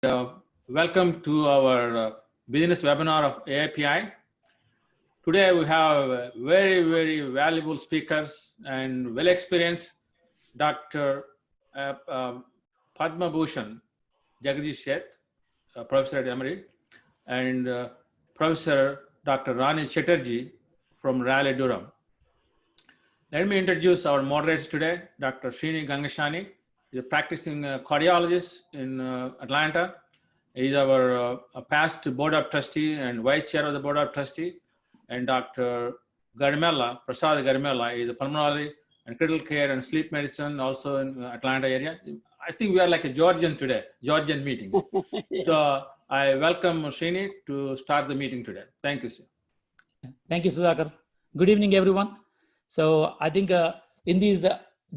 Welcome to our business webinar of AAPI. Today we have very valuable speakers and well experienced Dr. Padma Bhushan Jagdish Sheth, Professor at Emory, and Professor Dr. Rani Chatterjee from Raleigh Durham. Let me introduce our moderators today. Dr. Srini Gangashani is a practicing cardiologist in Atlanta. He's our past board of trustee and vice chair of the board of trustee. And Dr. Prasad Garimella is a pulmonary and critical care and sleep medicine also in Atlanta area. I think we are like a Georgian today, Georgian meeting. Yeah. So I welcome Srini to start the meeting today. Thank you, sir. Thank you, Sudhakar. Good evening, everyone. So I think in these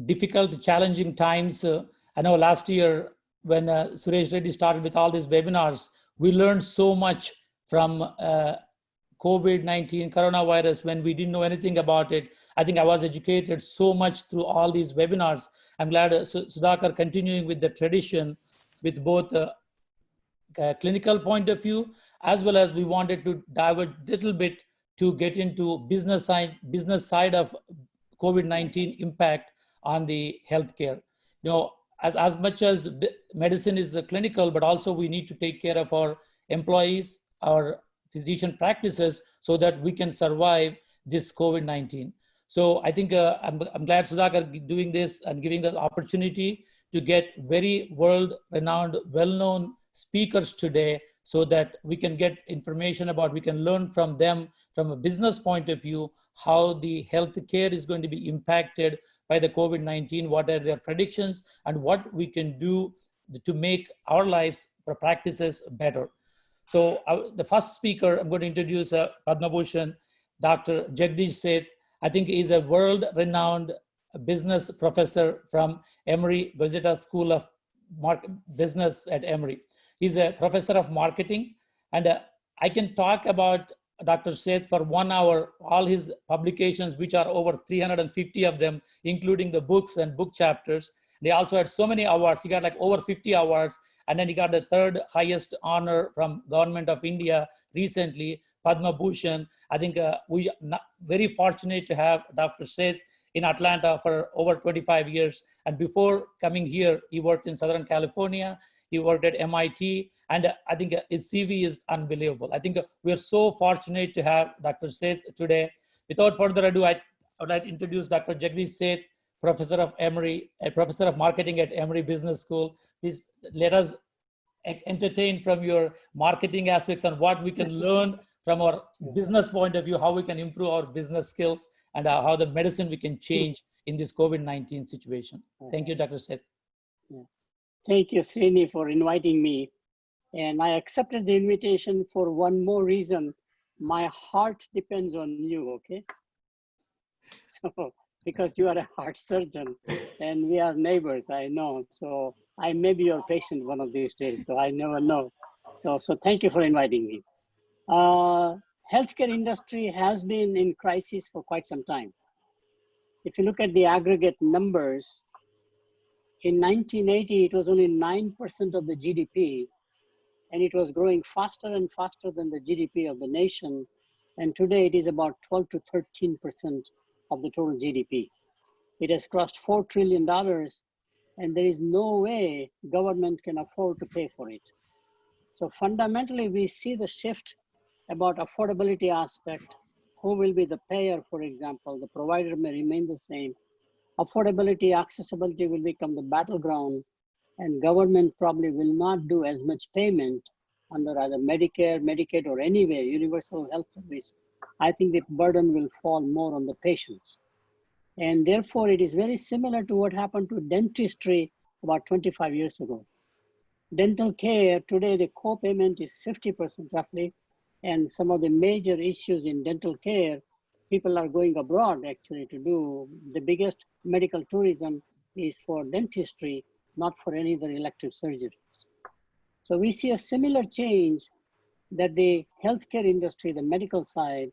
difficult, challenging times, I know last year when Suresh Reddy started with all these webinars, we learned so much from COVID-19, coronavirus, when we didn't know anything about it. I think I was educated so much through all these webinars. I'm glad Sudhakar continuing with the tradition with both clinical point of view, as well as we wanted to dive a little bit to get into business side of COVID-19 impact on the healthcare. You know, as much as medicine is clinical, but also we need to take care of our employees, our physician practices, so that we can survive this COVID-19. So I think I'm glad Sudhakar doing this and giving the opportunity to get very world-renowned, well-known speakers today, so that we can get information about, we can learn from them from a business point of view, how the healthcare is going to be impacted by the COVID-19, what are their predictions, and what we can do to make our lives for practices better. So the first speaker I'm going to introduce, Padma Bhushan, Dr. Jagdish Sheth. I think he's a world-renowned business professor from Emory Gazetta School of Business at Emory. He's a professor of marketing, and I can talk about Dr. Sheth for 1 hour, all his publications, which are over 350 of them, including the books and book chapters. They also had so many awards. He got like over 50 awards, and then he got the third highest honor from Government of India recently, Padma Bhushan. I think we are very fortunate to have Dr. Sheth in Atlanta for over 25 years. And before coming here, he worked in Southern California. He worked at MIT, and I think his CV is unbelievable. I think we are so fortunate to have Dr. Sheth today. Without further ado, I would like to introduce Dr. Jagdish Sheth, professor of Emory, a professor of marketing at Emory Business School. Please let us entertain from your marketing aspects and what we can learn from our business point of view, how we can improve our business skills, and how the medicine we can change in this COVID-19 situation. Thank you, Dr. Sheth. Thank you, Srini, for inviting me. And I accepted the invitation for one more reason. My heart depends on you, okay? So, because you are a heart surgeon and we are neighbors, I know. So I may be your patient one of these days, so I never know. So thank you for inviting me. Healthcare industry has been in crisis for quite some time. If you look at the aggregate numbers, in 1980, it was only 9% of the GDP, and it was growing faster and faster than the GDP of the nation. And today it is about 12 to 13% of the total GDP. It has crossed $4 trillion, and there is no way government can afford to pay for it. So fundamentally, we see the shift about affordability aspect. Who will be the payer, for example? The provider may remain the same. Affordability, accessibility will become the battleground, and government probably will not do as much payment under either Medicare, Medicaid, or anyway, universal health service. I think the burden will fall more on the patients. And therefore, it is very similar to what happened to dentistry about 25 years ago. Dental care, today the co-payment is 50% roughly, and some of the major issues in dental care, people are going abroad actually to do. The biggest medical tourism is for dentistry, not for any other elective surgeries. So we see a similar change that the healthcare industry, the medical side,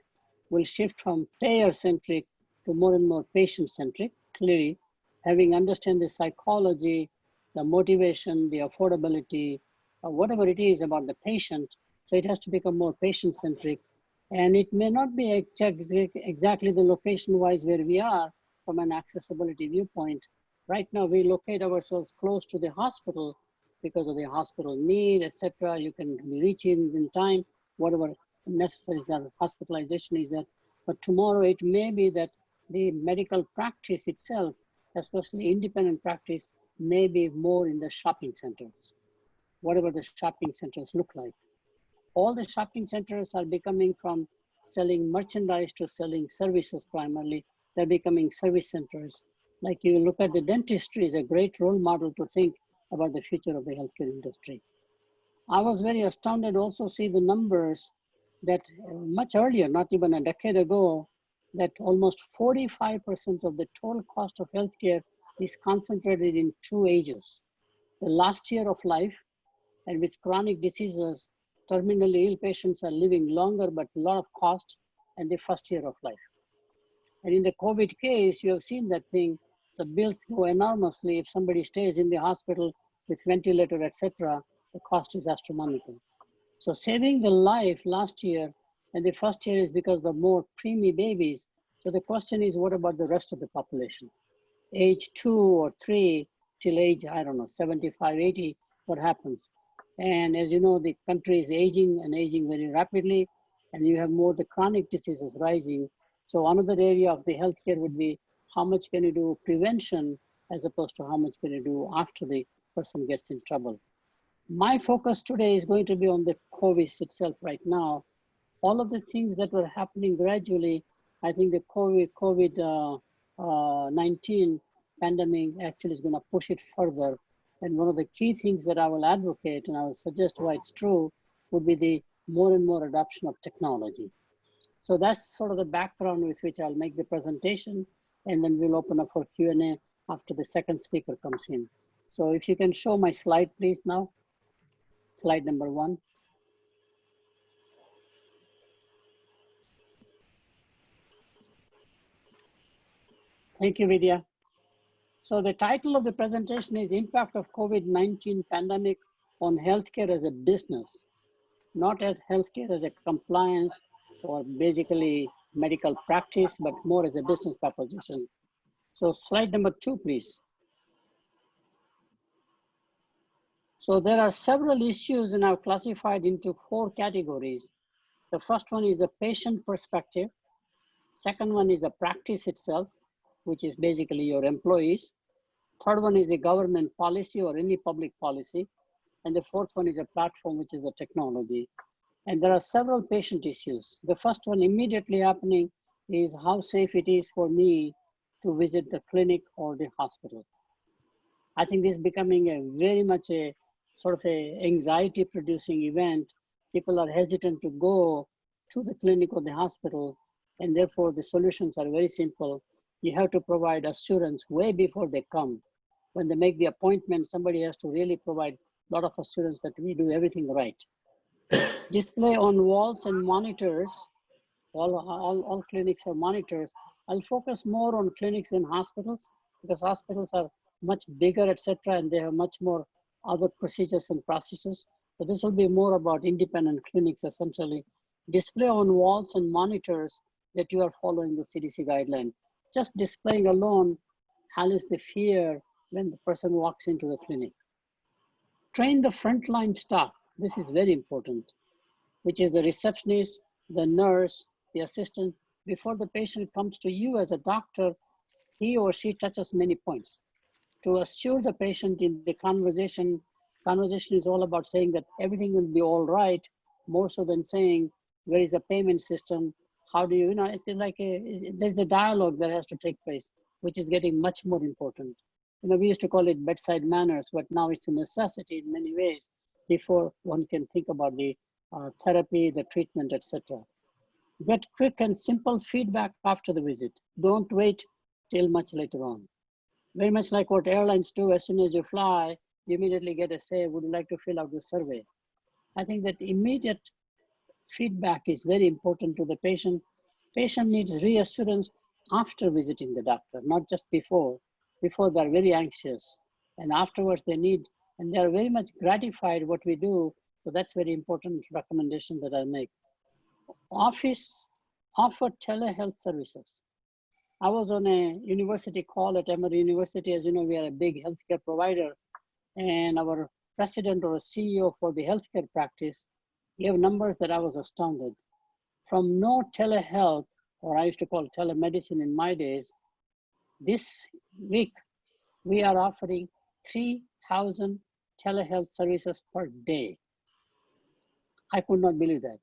will shift from payer-centric to more and more patient-centric, clearly, having understand the psychology, the motivation, the affordability, whatever it is about the patient. So it has to become more patient-centric. And it may not be exactly the location-wise where we are from an accessibility viewpoint. Right now, we locate ourselves close to the hospital because of the hospital need, etc. You can reach in time, whatever necessary is that, hospitalization is that. But tomorrow it may be that the medical practice itself, especially independent practice, may be more in the shopping centers, whatever the shopping centers look like. All the shopping centers are becoming from selling merchandise to selling services primarily. They're becoming service centers. Like you look at the dentistry is a great role model to think about the future of the healthcare industry. I was very astounded also see the numbers that much earlier, not even a decade ago, that almost 45% of the total cost of healthcare is concentrated in two ages. The last year of life, and with chronic diseases, terminally ill patients are living longer, but a lot of cost, and the first year of life. And in the COVID case, you have seen that thing, the bills go enormously. If somebody stays in the hospital with ventilator, etc., the cost is astronomical. So saving the life last year, and the first year is because of more preemie babies. So the question is, what about the rest of the population? Age 2 or 3 till age, I don't know, 75, 80, what happens? And as you know, the country is aging and aging very rapidly, and you have more the chronic diseases rising. So another area of the healthcare would be how much can you do prevention as opposed to how much can you do after the person gets in trouble. My focus today is going to be on the COVID itself right now. All of the things that were happening gradually, I think the COVID-19 pandemic actually is going to push it further. And one of the key things that I will advocate, and I will suggest why it's true, would be the more and more adoption of technology. So that's sort of the background with which I'll make the presentation, and then we'll open up for Q&A after the second speaker comes in. So if you can show my slide, please now. Slide number 1. Thank you, Vidya. So the title of the presentation is Impact of COVID-19 Pandemic on Healthcare as a Business, not as healthcare as a compliance or basically medical practice, but more as a business proposition. So slide number 2, please. So there are several issues, and I've classified into 4 categories. The first one is the patient perspective. Second one is the practice itself, which is basically your employees. Third one is the government policy or any public policy. And the fourth one is a platform, which is the technology. And there are several patient issues. The first one immediately happening is how safe it is for me to visit the clinic or the hospital. I think this is becoming a very much a sort of a anxiety producing event. People are hesitant to go to the clinic or the hospital, and therefore the solutions are very simple. You have to provide assurance way before they come. When they make the appointment, somebody has to really provide a lot of assurance that we do everything right. Display on walls and monitors, all clinics have monitors. I'll focus more on clinics and hospitals because hospitals are much bigger, etc., and they have much more other procedures and processes. So this will be more about independent clinics essentially. Display on walls and monitors that you are following the CDC guideline. Just displaying alone allows the fear when the person walks into the clinic. Train the frontline staff. This is very important, which is the receptionist, the nurse, the assistant. Before the patient comes to you as a doctor, he or she touches many points. To assure the patient in the conversation is all about saying that everything will be all right, more so than saying, where is the payment system? How do you know, it's like there's a dialogue that has to take place, which is getting much more important. You know, we used to call it bedside manners, but now it's a necessity in many ways before one can think about the therapy, the treatment, etc. Get quick and simple feedback after the visit. Don't wait till much later on. Very much like what airlines do, as soon as you fly, you immediately get a say, would you like to fill out the survey? I think that immediate feedback is very important to the patient. Patient needs reassurance after visiting the doctor, not just before. Before they're very anxious, and afterwards they need and they are very much gratified what we do. So that's very important recommendation that I make. Office offer telehealth services. I was on a university call at Emory University. As you know, we are a big healthcare provider, and our president or a CEO for the healthcare practice gave numbers that I was astounded. From no telehealth, or I used to call telemedicine in my days, this week we are offering 3,000 telehealth services per day. I could not believe that.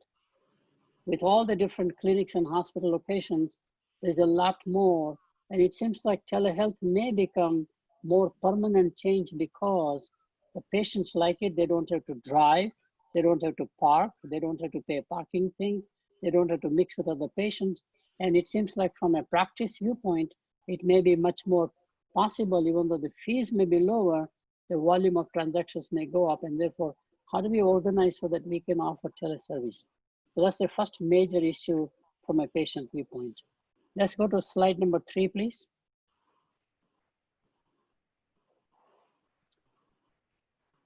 With all the different clinics and hospital locations, there's a lot more, and it seems like telehealth may become more permanent change because the patients like it. They don't have to drive, they don't have to park, they don't have to pay parking things, they don't have to mix with other patients. And it seems like from a practice viewpoint, it may be much more possible, even though the fees may be lower, the volume of transactions may go up, and therefore, how do we organize so that we can offer teleservice? So that's the first major issue from a patient viewpoint. Let's go to slide number 3, please.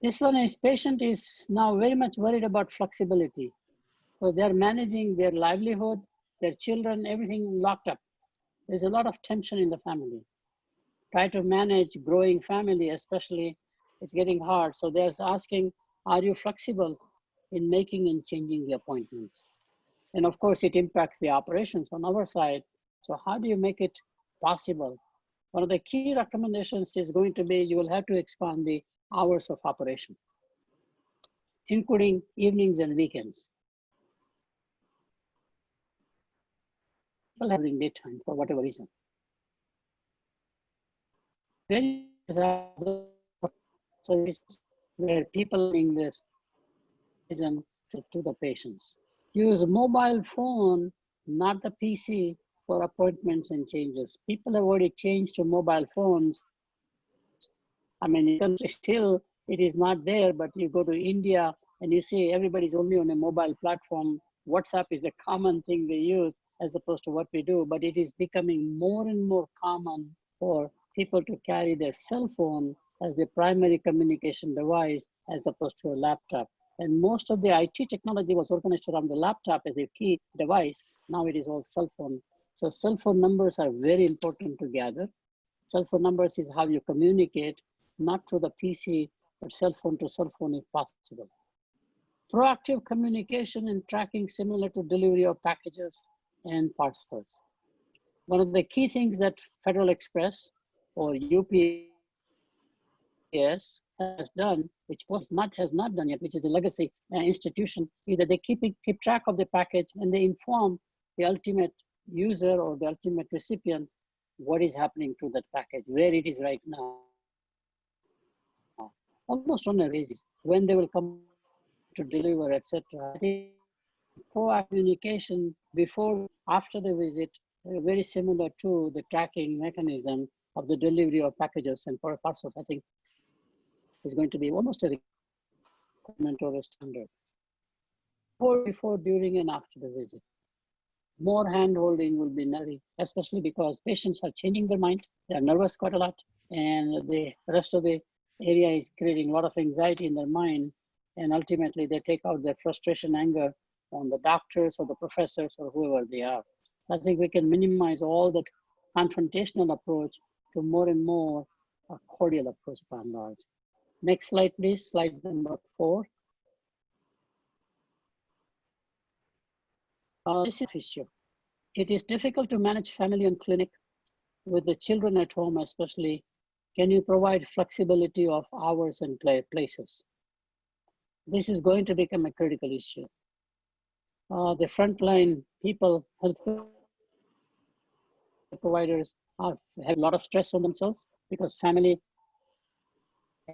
This one is patient is now very much worried about flexibility. So they're managing their livelihood, their children, everything locked up. There's a lot of tension in the family. Try to manage growing family, especially, it's getting hard. So they're asking, are you flexible in making and changing the appointment? And of course, it impacts the operations on our side. So how do you make it possible? One of the key recommendations is going to be, you will have to expand the hours of operation, including evenings and weekends. People having daytime for whatever reason. Then services where people bring their vision to the patients. Use mobile phone, not the PC, for appointments and changes. People have already changed to mobile phones. I mean, still it is not there, but you go to India and you see everybody's only on a mobile platform. WhatsApp is a common thing they use as opposed to what we do, but it is becoming more and more common for people to carry their cell phone as the primary communication device as opposed to a laptop. And most of the IT technology was organized around the laptop as a key device. Now it is all cell phone. So cell phone numbers are very important to gather. Cell phone numbers is how you communicate, not through the PC, but cell phone to cell phone if possible. Proactive communication and tracking similar to delivery of packages and parcels. One of the key things that Federal Express or UPS has done, which Post has not done yet, which is a legacy institution, is that they keep track of the package and they inform the ultimate user or the ultimate recipient what is happening to that package, where it is right now, almost on a basis, when they will come to deliver, etc. I think proactive communication before, after the visit, very similar to the tracking mechanism of the delivery of packages and parcels, I think is going to be almost a requirement or a standard. Before, during, and after the visit. More hand-holding will be necessary, especially because patients are changing their mind. They are nervous quite a lot, and the rest of the area is creating a lot of anxiety in their mind, and ultimately they take out their frustration, anger on the doctors or the professors or whoever they are. I think we can minimize all that confrontational approach to more and more a cordial approach by and large. Next slide, please, slide number 4. This is an issue. It is difficult to manage family and clinic with the children at home, especially. Can you provide flexibility of hours and places? This is going to become a critical issue. The frontline people, health providers have a lot of stress on themselves because family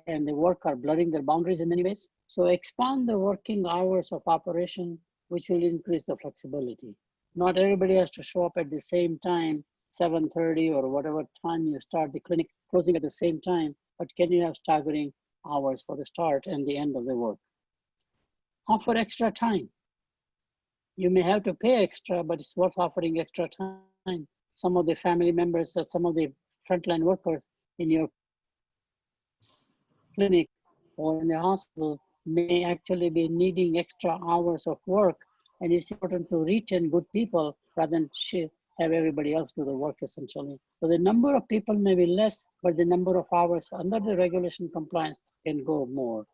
and the work are blurring their boundaries in many ways. So expand the working hours of operation, which will increase the flexibility. Not everybody has to show up at the same time, 7:30 or whatever time you start the clinic, closing at the same time, but can you have staggering hours for the start and the end of the work? Offer extra time. You may have to pay extra, but it's worth offering extra time. Some of the family members, some of the frontline workers in your clinic or in the hospital may actually be needing extra hours of work. And it's important to retain good people rather than have everybody else do the work essentially. So the number of people may be less, but the number of hours under the regulation compliance can go more.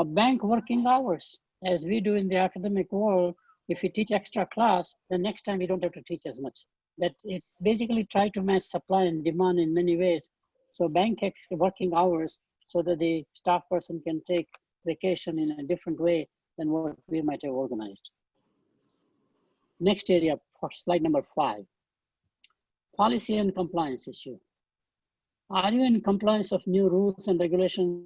Bank working hours, as we do in the academic world, if we teach extra class, the next time we don't have to teach as much. That it's basically try to match supply and demand in many ways. So bank working hours so that the staff person can take vacation in a different way than what we might have organized. Next area, for slide number 5, policy and compliance issue. Are you in compliance of new rules and regulations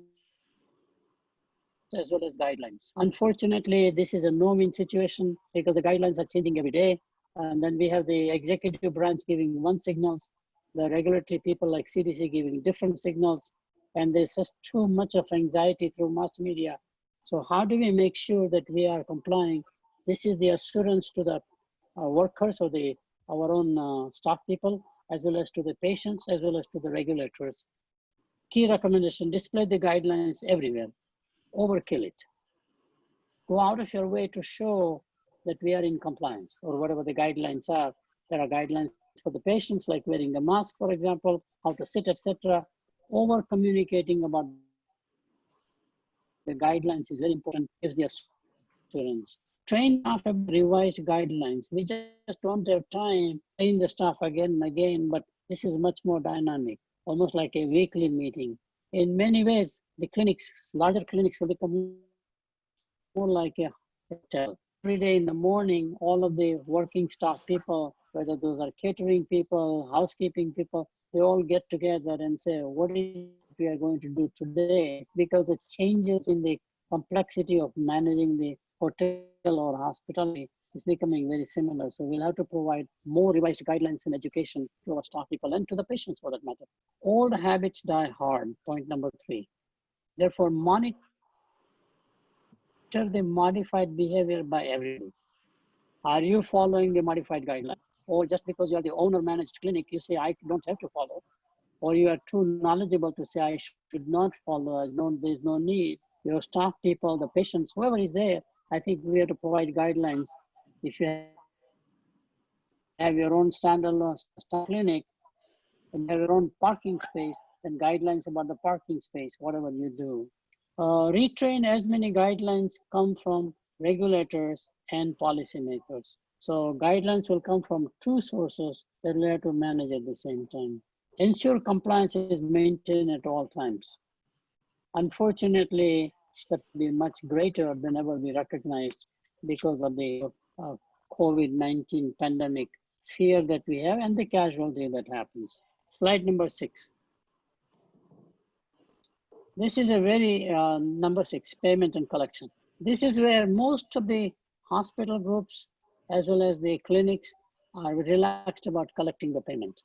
as well as guidelines? Unfortunately, this is a no-win situation because the guidelines are changing every day. And then we have the executive branch giving one signals, the regulatory people like CDC giving different signals, and there's just too much of anxiety through mass media. So how do we make sure that we are complying? This is the assurance to the workers or our own staff people, as well as to the patients, as well as to the regulators. Key recommendation, display the guidelines everywhere. Overkill it. Go out of your way to show that we are in compliance or whatever the guidelines are. There are guidelines for the patients, like wearing a mask, for example, how to sit, etc. Over communicating about the guidelines is very important, gives the assurance. Train staff have revised guidelines. We just don't have time to train the staff again and again, but this is much more dynamic, almost like a weekly meeting. In many ways, the clinics, larger clinics will become more like a hotel. Every day in the morning, all of the working staff people, whether those are catering people, housekeeping people, they all get together and say, what is we are going to do today? It's because the changes in the complexity of managing the hotel or hospitality is becoming very similar. So we'll have to provide more revised guidelines and education to our staff people and to the patients for that matter. Old habits die hard, point number 3. Therefore, monitor the modified behavior by everybody. Are you following the modified guidelines? Or just because you are the owner managed clinic, you say, I don't have to follow. Or you are too knowledgeable to say, I should not follow, there's no need. Your staff people, the patients, whoever is there, I think we have to provide guidelines. If you have your own standalone clinic and have your own parking space, then guidelines about the parking space, whatever you do. Retrain as many guidelines come from regulators and policymakers. So guidelines will come from 2 sources that we have to manage at the same time. Ensure compliance is maintained at all times. Unfortunately, it's got to be much greater than ever we recognized because of the COVID-19 pandemic fear that we have and the casualty that happens. Slide number 6. This is a very, number 6, payment and collection. This is where most of the hospital groups, as well as the clinics, are relaxed about collecting the payment.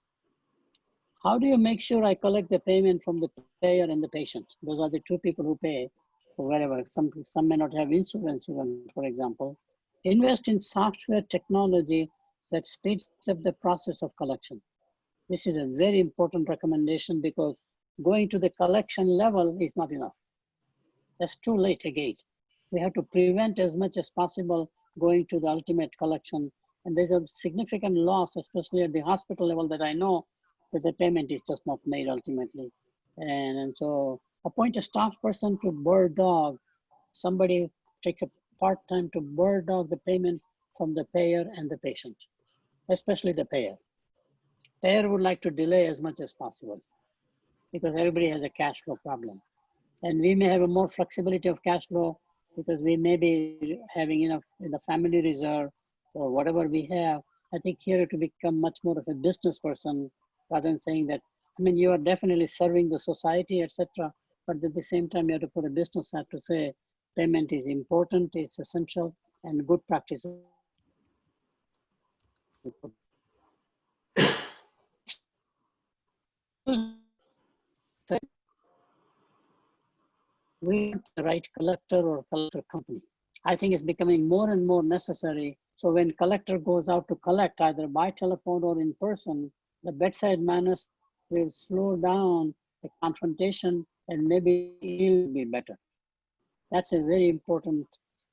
How do you make sure I collect the payment from the payer and the patient? Those are the 2 people who pay for wherever. Some may not have insurance even, for example. Invest in software technology that speeds up the process of collection. This is a very important recommendation because going to the collection level is not enough. That's too late again. We have to prevent as much as possible going to the ultimate collection. And there's a significant loss, especially at the hospital level, that I know that the payment is just not made ultimately. And so appoint a staff person to bird dog. Somebody takes a part-time to bird dog the payment from the payer and the patient, especially the payer. Payer would like to delay as much as possible because everybody has a cash flow problem. And we may have a more flexibility of cash flow because we may be having enough in the family reserve or whatever we have. I think here to become much more of a business person rather than saying that, I mean, you are definitely serving the society, etc. But at the same time, you have to put a business hat to say payment is important, it's essential, and good practices. We want the right collector or collector company. I think it's becoming more and more necessary. So when collector goes out to collect either by telephone or in person, the bedside manners will slow down the confrontation and maybe it'll be better. That's a very important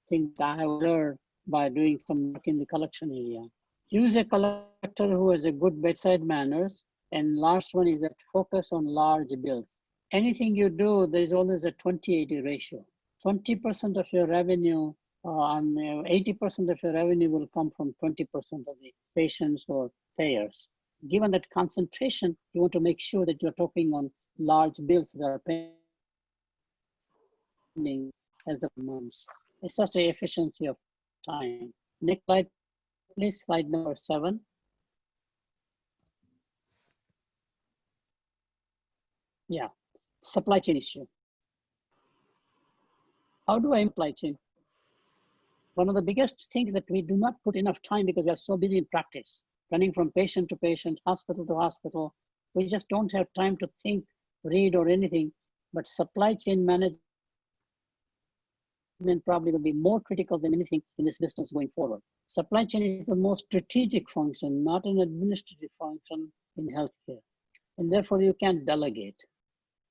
thing that I have learned by doing some work in the collection area. Use a collector who has a good bedside manners. And last one is that focus on large bills. Anything you do, there is always a 20-80 ratio. 20% of your revenue and 80% of your revenue will come from 20% of the patients or payers. Given that concentration, you want to make sure that you're talking on large bills that are pending as of months. It's just the efficiency of time. Next slide, please, slide number 7. Yeah, supply chain issue. How do I supply chain? One of the biggest things that we do not put enough time because we are so busy in practice, running from patient to patient, hospital to hospital. We just don't have time to think, read, or anything. But supply chain management probably will be more critical than anything in this business going forward. Supply chain is the most strategic function, not an administrative function in healthcare. And therefore you can't delegate.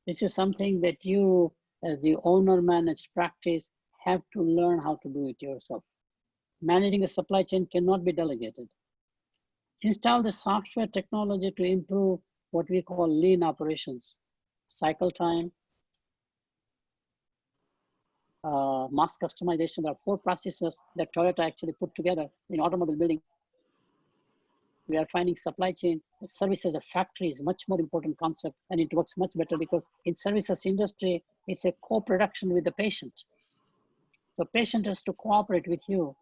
This is something that you, as the owner managed practice, have to learn how to do it yourself. Managing a supply chain cannot be delegated. Install the software technology to improve what we call lean operations, cycle time, mass customization. There are 4 processes that Toyota actually put together in automobile building. We are finding supply chain service as a factory is much more important concept, and it works much better because in services industry, it's a co-production with the patient. The patient has to cooperate with you,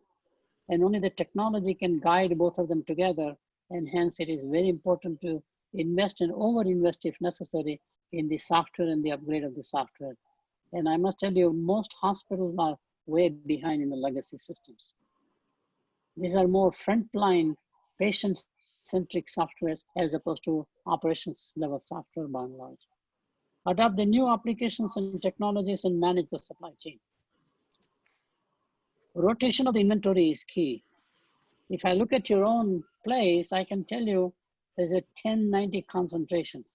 and only the technology can guide both of them together. And hence it is very important to invest and over-invest if necessary in the software and the upgrade of the software. And I must tell you, most hospitals are way behind in the legacy systems. These are more frontline patient-centric softwares as opposed to operations level software by and large. Adopt the new applications and technologies and manage the supply chain. Rotation of the inventory is key. If I look at your own place, I can tell you there's a 10-90 concentration.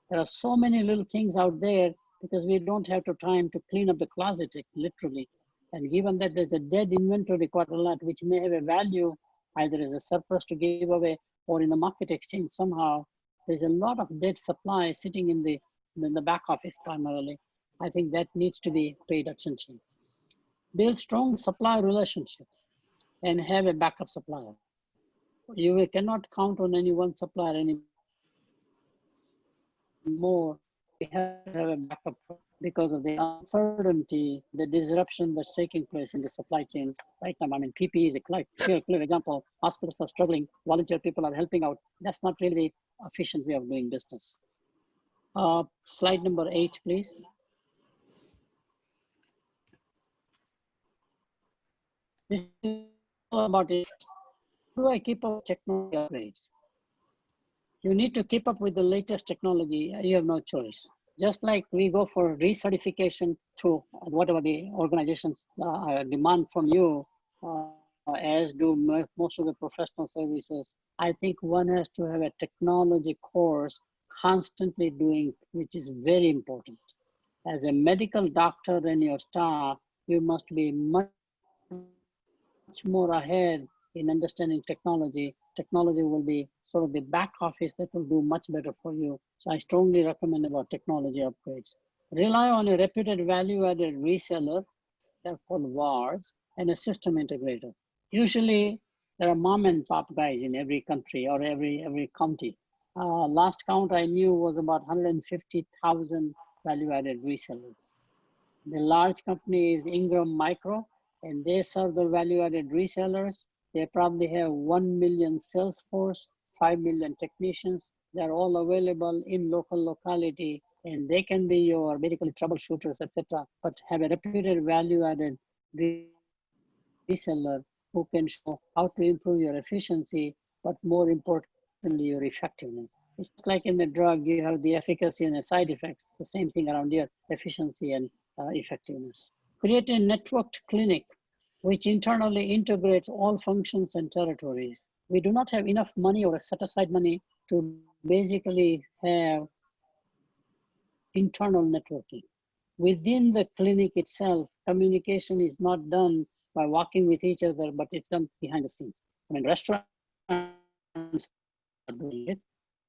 There are so many little things out there because we don't have the time to clean up the closet, literally. And given that there's a dead inventory quite a lot, which may have a value either as a surplus to give away or in the market exchange somehow, there's a lot of dead supply sitting in the back office primarily. I think that needs to be paid attention. Build strong supply relationships and have a backup supplier. You cannot count on any one supplier anymore. We have to have a backup because of the uncertainty, the disruption that's taking place in the supply chain right now. I mean, PPE is a clear example. Hospitals are struggling. Volunteer people are helping out. That's not really the efficient way of doing business. Slide number 8, please. This is all about it. How do I keep up with technology upgrades? You need to keep up with the latest technology. You have no choice. Just like we go for recertification through whatever the organizations demand from you, as do most of the professional services, I think one has to have a technology course constantly doing, which is very important. As a medical doctor and your staff, you must be much more ahead in understanding technology. Technology will be sort of the back office that will do much better for you. So I strongly recommend about technology upgrades. Rely on a reputed value-added reseller, they're called VARs, and a system integrator. Usually there are mom and pop guys in every country or every county. Last count I knew was about 150,000 value-added resellers. The large company is Ingram Micro, and they serve the value-added resellers. They probably have 1 million sales force, 5 million technicians. They're all available in local locality, and they can be your basically troubleshooters, etc. But have a reputed value-added reseller who can show how to improve your efficiency, but more importantly, your effectiveness. It's like in the drug, you have the efficacy and the side effects. The same thing around here, efficiency and effectiveness. Create a networked clinic which internally integrates all functions and territories. We do not have enough money or set aside money to basically have internal networking. within the clinic itself, communication is not done by walking with each other, but it's done behind the scenes. I mean, restaurants are doing it,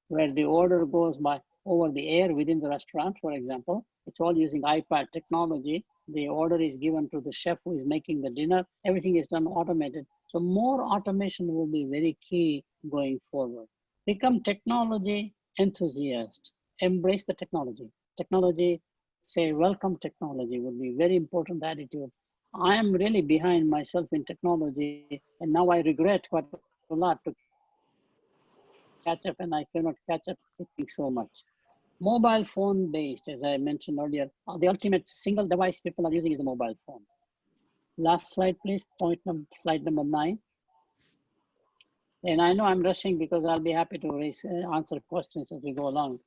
where the order goes by over the air within the restaurant, for example. It's all using iPad technology. The order is given to the chef who is making the dinner. Everything is done automated. So more automation will be very key going forward. Become technology enthusiast. Embrace the technology. Technology, say welcome technology would be very important attitude. I am really behind myself in technology, and now I regret quite a lot to catch up, and I cannot catch up with so much. Mobile phone based, as I mentioned earlier, the ultimate single device people are using is the mobile phone. Last slide, please. Slide number 9. And I know I'm rushing because I'll be happy to answer questions as we go along.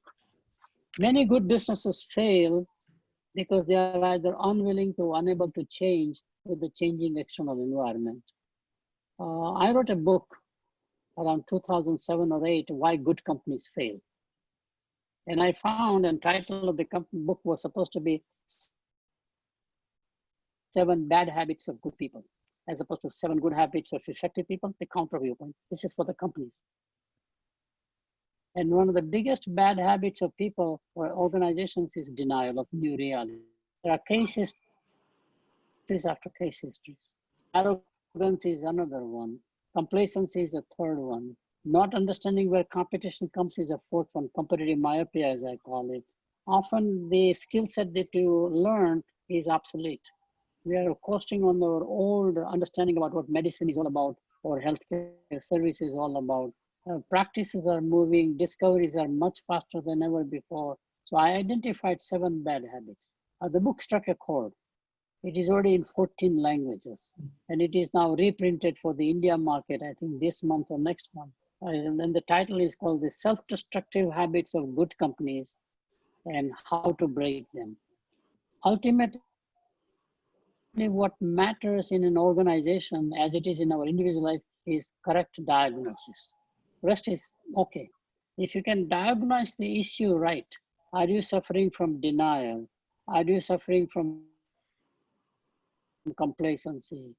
Many good businesses fail because they are either unwilling to unable to change with the changing external environment. I wrote a book around 2007 or 8, Why Good Companies Fail. And I found, and title of the book was supposed to be 7 Bad Habits of Good People, as opposed to 7 Good Habits of Effective People, the counter viewpoint. This is for the companies. And one of the biggest bad habits of people or organizations is denial of new reality. There are case histories after case histories. Arrogance is another one. Complacency is a third one. Not understanding where competition comes is a fourth one. Competitive myopia, as I call it. Often the skill set that you learned is obsolete. We are coasting on our old understanding about what medicine is all about, or healthcare service is all about. Practices are moving, discoveries are much faster than ever before. So I identified 7 bad habits. The book struck a chord. It is already in 14 languages, and it is now reprinted for the India market, I think this month or next month. And the title is called The Self-Destructive Habits of Good Companies and How to Break Them. Ultimately, what matters in an organization, as it is in our individual life, is correct diagnosis. Rest is okay. If you can diagnose the issue right, are you suffering from denial? Are you suffering from complacency?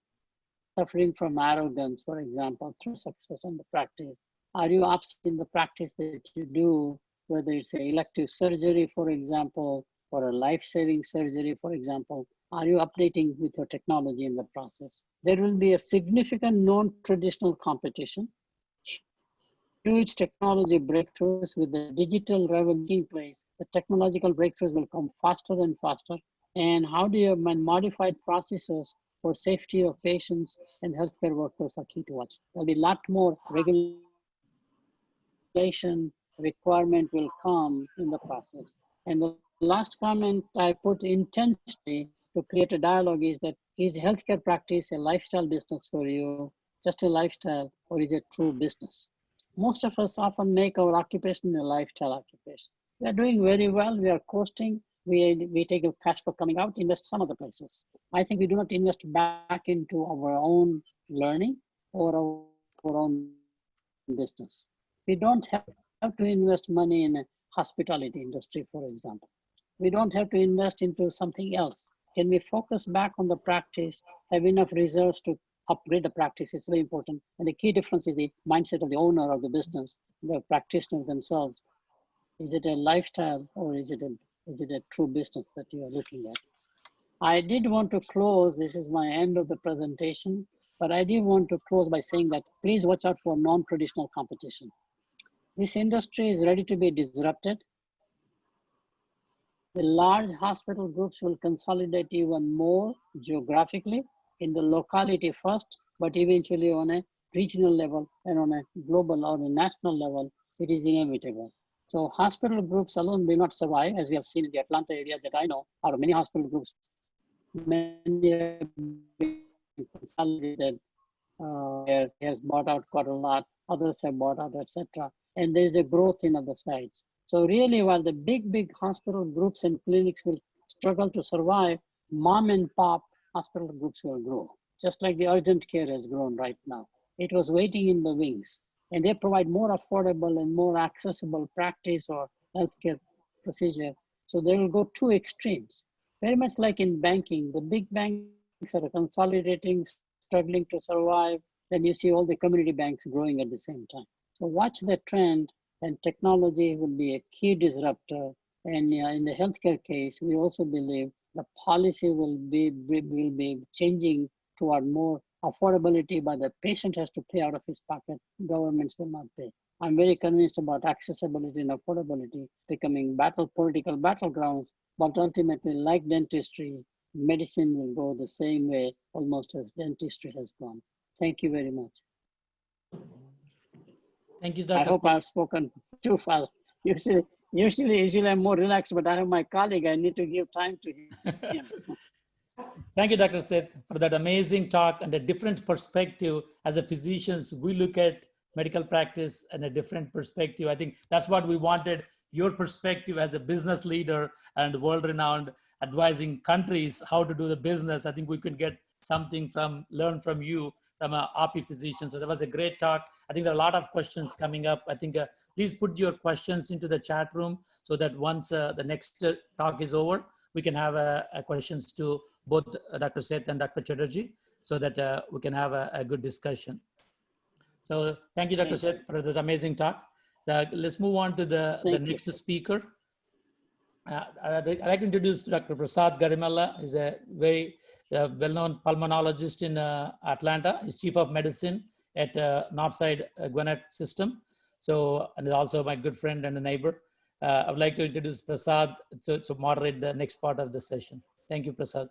Suffering from arrogance, for example, through success in the practice? Are you upset in the practice that you do, whether it's an elective surgery, for example, or a life-saving surgery, for example? Are you updating with your technology in the process? There will be a significant non-traditional competition, huge technology breakthroughs with the digital revolution in place. The technological breakthroughs will come faster and faster. And how do you modify processes for safety of patients and healthcare workers are key to watch. There'll be a lot more regulation requirement will come in the process. And the last comment I put intentionally to create a dialogue is that, is healthcare practice a lifestyle business for you, just a lifestyle, or is it true business? Most of us often make our occupation a lifestyle occupation. We are doing very well, we are coasting, we take a cash for coming out, invest some other places. I think we do not invest back into our own learning or our own business. We don't have to invest money in a hospitality industry, for example. We don't have to invest into something else. Can we focus back on the practice, have enough reserves to upgrade the practice? It's very important. And the key difference is the mindset of the owner of the business, the practitioner themselves. Is it a lifestyle or is it a true business that you are looking at? I did want to close, this is my end of the presentation, but I did want to close by saying that please watch out for non-traditional competition. This industry is ready to be disrupted. The large hospital groups will consolidate even more geographically in the locality first, but eventually on a regional level and on a global or a national level, it is inevitable. So hospital groups alone will not survive, as we have seen in the Atlanta area that I know, out of many hospital groups, many have been consolidated, where has bought out quite a lot, others have bought out, etc. And there is a growth in other sides. So really, while the big hospital groups and clinics will struggle to survive, mom and pop hospital groups will grow, just like the urgent care has grown right now. It was waiting in the wings, and they provide more affordable and more accessible practice or healthcare procedure. So they will go two extremes. Very much like in banking, the big banks are consolidating, struggling to survive. Then you see all the community banks growing at the same time. So watch that trend, and technology will be a key disruptor. And in the healthcare case, we also believe the policy will be changing toward more affordability, but the patient has to pay out of his pocket. Governments will not pay. I'm very convinced about accessibility and affordability becoming political battlegrounds, but ultimately, like dentistry, medicine will go the same way almost as dentistry has gone. Thank you very much. Thank you, I Dr. hope Smith. I've spoken too fast. Usually I'm more relaxed, but I have my colleague. I need to give time to him. Thank you, Dr. Seth, for that amazing talk and a different perspective. As a physicians, we look at medical practice and a different perspective. I think that's what we wanted, your perspective as a business leader and world-renowned advising countries how to do the business. I think we could get something learn from you, from a AAPI physician. So that was a great talk. I think there are a lot of questions coming up. I think please put your questions into the chat room so that once the next talk is over, we can have questions to both Dr. Seth and Dr. Chatterjee so that we can have a good discussion. So thank you, Dr. Seth, for this amazing talk. Let's move on to the next speaker. I'd like to introduce Dr. Prasad Garimella. He's a very well-known pulmonologist in Atlanta. He's chief of medicine at Northside Gwinnett System. So, and is also my good friend and a neighbor. I would like to introduce Prasad to moderate the next part of the session. Thank you, Prasad.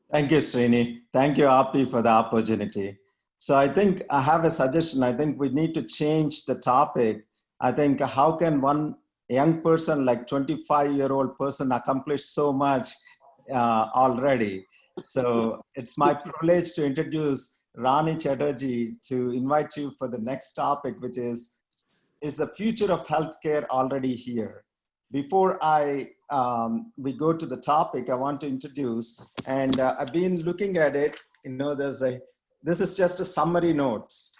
Thank you, Srini. Thank you, AAPI, for the opportunity. So I think I have a suggestion. I think we need to change the topic. I think how can one young person, like 25-year-old person, accomplish so much already? So it's my privilege to introduce Rani Chatterjee to invite you for the next topic, which is the future of healthcare already here? Before we go to the topic, I want to introduce, and I've been looking at it, this is just a summary notes.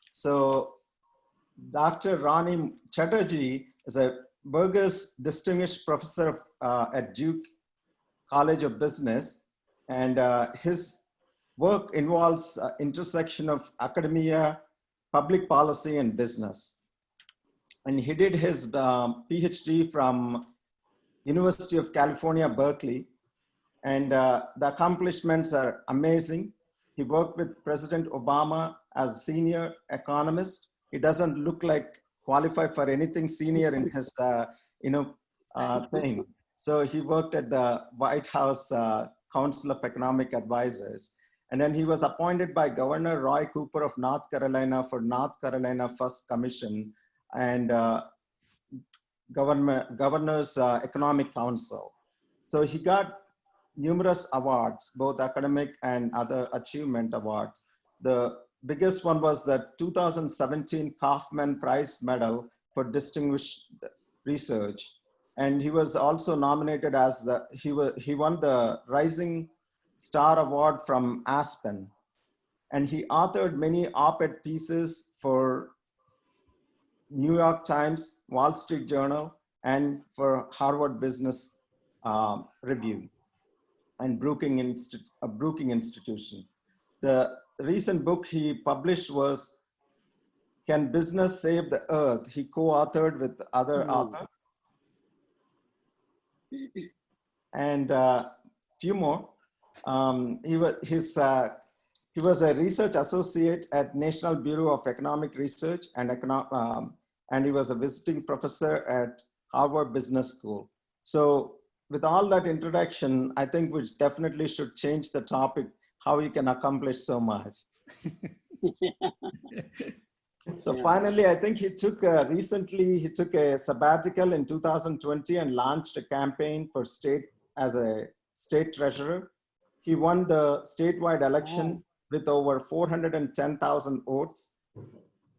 So Dr. Rani Chatterjee is a Burgess Distinguished Professor at Duke College of Business, and his work involves intersection of academia, public policy, and business. And he did his PhD from University of California, Berkeley. And the accomplishments are amazing. He worked with President Obama as senior economist. He doesn't look like qualified for anything senior in his thing. So he worked at the White House Council of Economic Advisors. And then he was appointed by Governor Roy Cooper of North Carolina for North Carolina First Commission and Governor's Economic Council. So he got numerous awards, both academic and other achievement awards. The biggest one was the 2017 Kaufman Prize Medal for Distinguished Research. And he was also nominated as he won the Rising Star Award from Aspen. And he authored many op-ed pieces for New York Times, Wall Street Journal, and for Harvard Business Review and Brookings Institution. The recent book he published was Can Business Save the Earth? He co-authored with other authors. And few more. He was a research associate at National Bureau of Economic Research and he was a visiting professor at Harvard Business School. So with all that introduction, I think we definitely should change the topic, how you can accomplish so much. So finally, I think he took a sabbatical in 2020 and launched a campaign for as a state treasurer. He won the statewide election with over 410,000 votes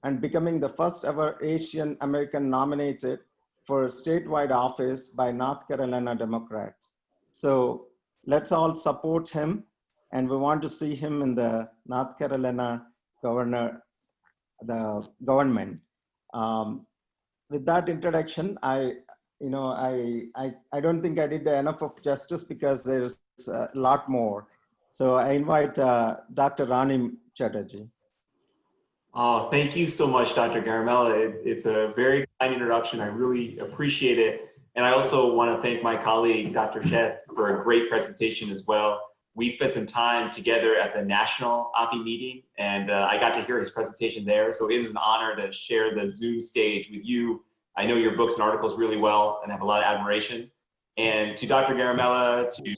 and becoming the first ever Asian American nominated for statewide office by North Carolina Democrats. So let's all support him, and we want to see him in the North Carolina government. With that introduction, I you know, I don't think I did enough of justice because there's a lot more. So I invite Dr. Rani Chatterjee. Oh, thank you so much, Dr. Garamella. It's a very kind introduction. I really appreciate it. And I also want to thank my colleague, Dr. Sheth, for a great presentation as well. We spent some time together at the National AAPI meeting, and I got to hear his presentation there. So it is an honor to share the Zoom stage with you. I know your books and articles really well and have a lot of admiration. And to Dr. Garamella, to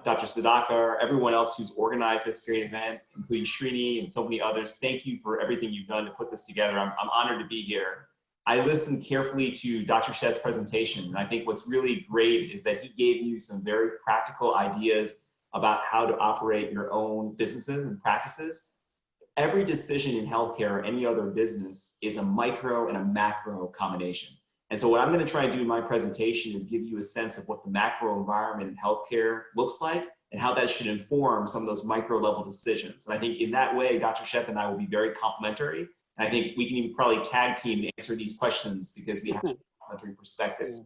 Dr. Sudhakar, everyone else who's organized this great event, including Srini and so many others, thank you for everything you've done to put this together. I'm honored to be here. I listened carefully to Dr. Sheth's presentation, and I think what's really great is that he gave you some very practical ideas about how to operate your own businesses and practices. Every decision in healthcare or any other business is a micro and a macro combination. And so what I'm going to try and do in my presentation is give you a sense of what the macro environment in healthcare looks like and how that should inform some of those micro level decisions. And I think in that way, Dr. Sheth and I will be very complementary. And I think we can even probably tag team to answer these questions because we have complementary perspectives.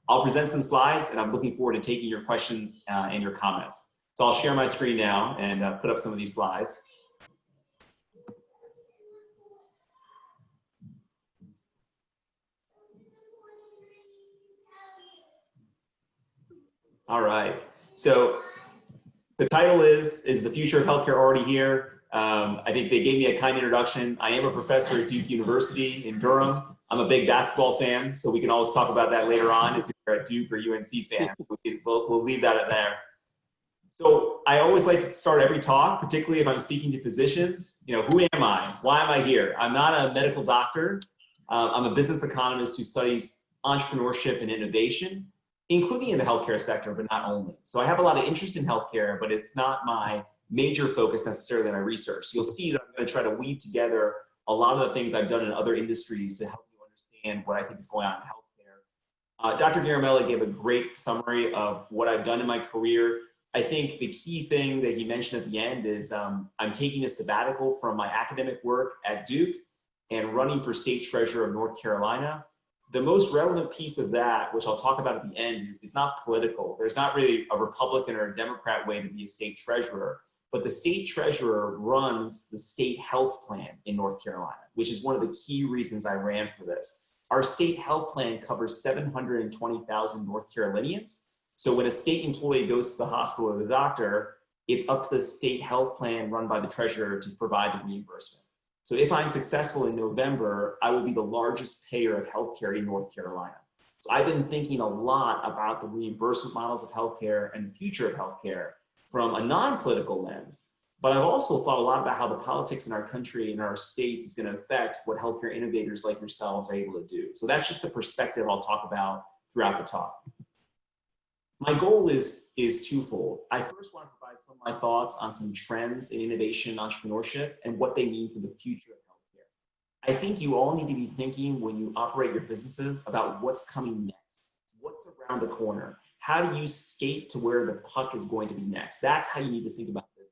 I'll present some slides and I'm looking forward to taking your questions and your comments. So I'll share my screen now and put up some of these slides. All right, so the title is the future of healthcare already here? I think they gave me a kind introduction. I am a professor at Duke University in Durham. I'm a big basketball fan, so we can always talk about that later on if you're a Duke or UNC fan. We'll leave that at there. So I always like to start every talk, particularly if I'm speaking to physicians. You know, who am I? Why am I here? I'm not a medical doctor. I'm a business economist who studies entrepreneurship and innovation, including in the healthcare sector, but not only. So I have a lot of interest in healthcare, but it's not my major focus necessarily in my research. You'll see that I'm going to try to weave together a lot of the things I've done in other industries to help you understand what I think is going on in healthcare. Dr. Garamella gave a great summary of what I've done in my career. I think the key thing that he mentioned at the end is I'm taking a sabbatical from my academic work at Duke and running for state treasurer of North Carolina. The most relevant piece of that, which I'll talk about at the end, is not political. There's not really a Republican or a Democrat way to be a state treasurer, but the state treasurer runs the state health plan in North Carolina, which is one of the key reasons I ran for this. Our state health plan covers 720,000 North Carolinians. So when a state employee goes to the hospital or the doctor, it's up to the state health plan run by the treasurer to provide the reimbursement. So if I'm successful in November, I will be the largest payer of healthcare in North Carolina. So I've been thinking a lot about the reimbursement models of healthcare and the future of healthcare from a non-political lens. But I've also thought a lot about how the politics in our country and our states is going to affect what healthcare innovators like yourselves are able to do. So that's just the perspective I'll talk about throughout the talk. My goal is twofold. I first want to provide some of my thoughts on some trends in innovation and entrepreneurship and what they mean for the future of healthcare. I think you all need to be thinking when you operate your businesses about what's coming next, what's around the corner. How do you skate to where the puck is going to be next? That's how you need to think about business.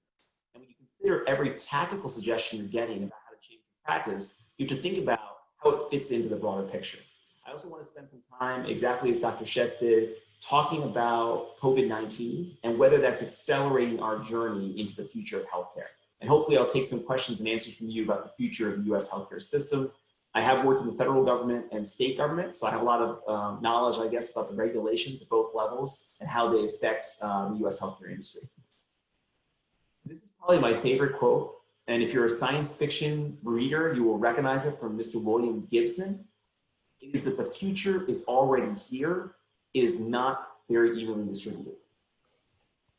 And when you consider every tactical suggestion you're getting about how to change your practice, you have to think about how it fits into the broader picture. I also want to spend some time, exactly as Dr. Sheth did, talking about COVID-19 and whether that's accelerating our journey into the future of healthcare. And hopefully I'll take some questions and answers from you about the future of the US healthcare system. I have worked in the federal government and state government, so I have a lot of knowledge, I guess, about the regulations at both levels and how they affect the US healthcare industry. This is probably my favorite quote, and if you're a science fiction reader, you will recognize it from Mr. William Gibson. It is that the future is already here. It is not very evenly distributed.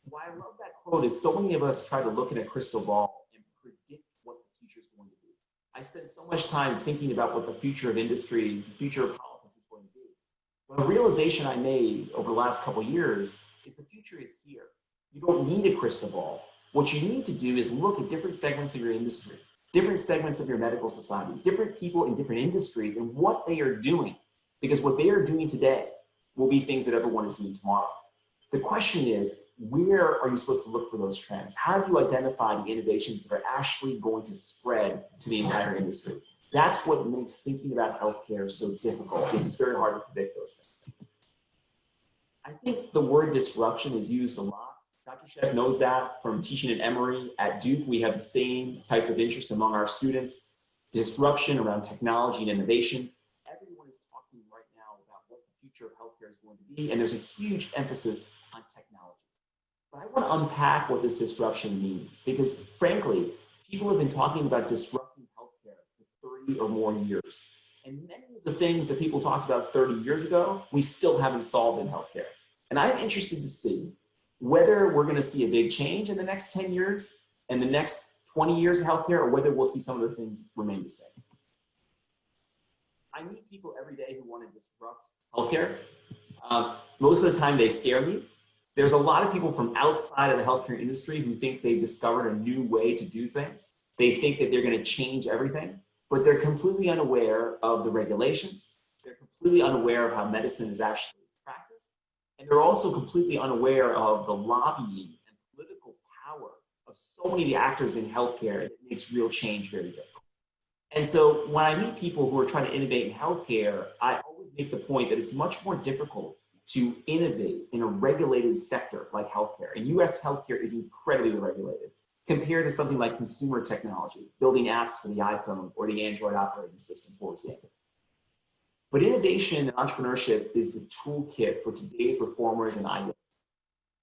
Why I love that quote is so many of us try to look in a crystal ball and predict what the future is going to be. I spend so much time thinking about what the future of industry, the future of politics is going to be. But a realization I made over the last couple of years is the future is here. You don't need a crystal ball. What you need to do is look at different segments of your industry, different segments of your medical societies, different people in different industries and what they are doing. Because what they are doing today will be things that everyone is doing tomorrow. The question is, where are you supposed to look for those trends? How do you identify the innovations that are actually going to spread to the entire industry? That's what makes thinking about healthcare so difficult, because it's very hard to predict those things. I think the word disruption is used a lot. Dr. Sheff knows that from teaching at Emory. At Duke, we have the same types of interest among our students. Disruption around technology and innovation. Everyone is talking right now about what the future of healthcare is going to be, and there's a huge emphasis on technology. But I want to unpack what this disruption means, because frankly, people have been talking about disrupting healthcare for 30 or more years. And many of the things that people talked about 30 years ago, we still haven't solved in healthcare. And I'm interested to see whether we're going to see a big change in the next 10 years and the next 20 years of healthcare, or whether we'll see some of the things remain the same. I meet people every day who want to disrupt healthcare. Most of the time they scare me. There's a lot of people from outside of the healthcare industry who think they've discovered a new way to do things. They think that they're going to change everything, but they're completely unaware of the regulations. They're completely unaware of how medicine is actually practiced. And they're also completely unaware of the lobbying and political power of so many of the actors in healthcare that makes real change very difficult. And so when I meet people who are trying to innovate in healthcare, I always make the point that it's much more difficult to innovate in a regulated sector like healthcare. And US healthcare is incredibly regulated compared to something like consumer technology, building apps for the iPhone or the Android operating system, for example. But innovation and entrepreneurship is the toolkit for today's reformers and idealists.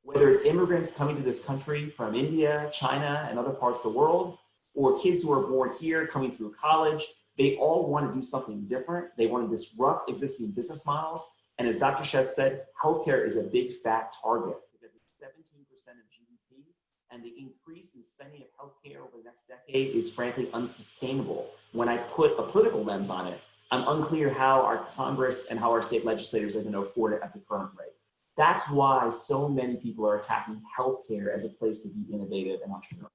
Whether it's immigrants coming to this country from India, China, and other parts of the world, or kids who are born here coming through college, they all want to do something different. They want to disrupt existing business models. And as Dr. Sheff said, healthcare is a big fat target because it's 17% of GDP, and the increase in spending of healthcare over the next decade is frankly unsustainable. When I put a political lens on it, I'm unclear how our Congress and how our state legislators are going to afford it at the current rate. That's why so many people are attacking healthcare as a place to be innovative and entrepreneurial.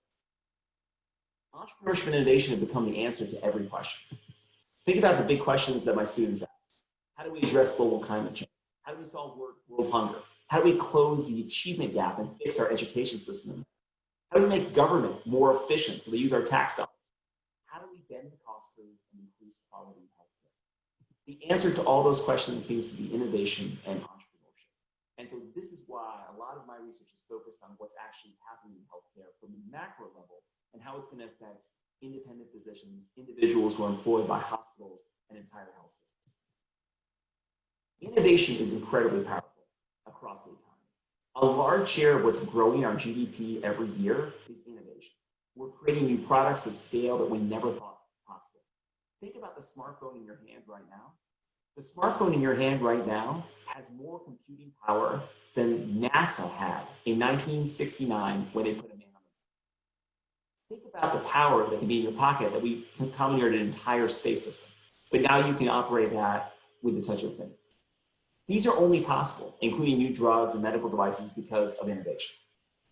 Entrepreneurship and innovation have become the answer to every question. Think about the big questions that my students ask. How do we address global climate change? How do we solve world hunger? How do we close the achievement gap and fix our education system? How do we make government more efficient so they use our tax dollars? How do we bend the cost curve and increase quality in healthcare? The answer to all those questions seems to be innovation and entrepreneurship. And so this is why a lot of my research is focused on what's actually happening in healthcare from the macro level and how it's going to affect independent physicians, individuals who are employed by hospitals and entire health systems. Innovation is incredibly powerful across the economy. A large share of what's growing our GDP every year is innovation. We're creating new products at scale that we never thought possible. Think about the smartphone in your hand right now. The smartphone in your hand right now has more computing power than NASA had in 1969 when they put a man on the moon. Think about the power that can be in your pocket that we commandeered an entire space system. But now you can operate that with the touch of a finger. These are only possible, including new drugs and medical devices, because of innovation.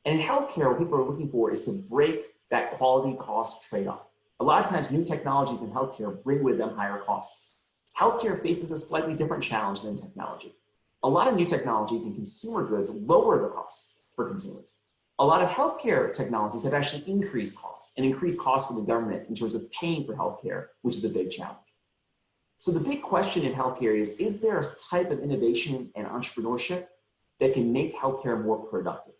And in healthcare, what people are looking for is to break that quality cost trade-off. A lot of times, new technologies in healthcare bring with them higher costs. Healthcare faces a slightly different challenge than technology. A lot of new technologies in consumer goods lower the costs for consumers. A lot of healthcare technologies have actually increased costs and increased costs for the government in terms of paying for healthcare, which is a big challenge. So the big question in healthcare is there a type of innovation and entrepreneurship that can make healthcare more productive?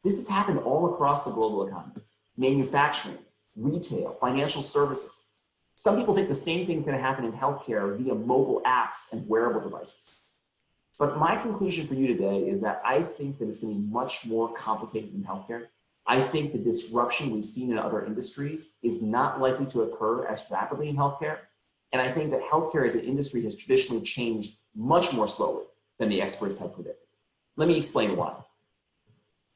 This has happened all across the global economy: manufacturing, retail, financial services. Some people think the same thing is going to happen in healthcare via mobile apps and wearable devices. But my conclusion for you today is that I think that it's going to be much more complicated in healthcare. I think the disruption we've seen in other industries is not likely to occur as rapidly in healthcare. And I think that healthcare as an industry has traditionally changed much more slowly than the experts have predicted. Let me explain why.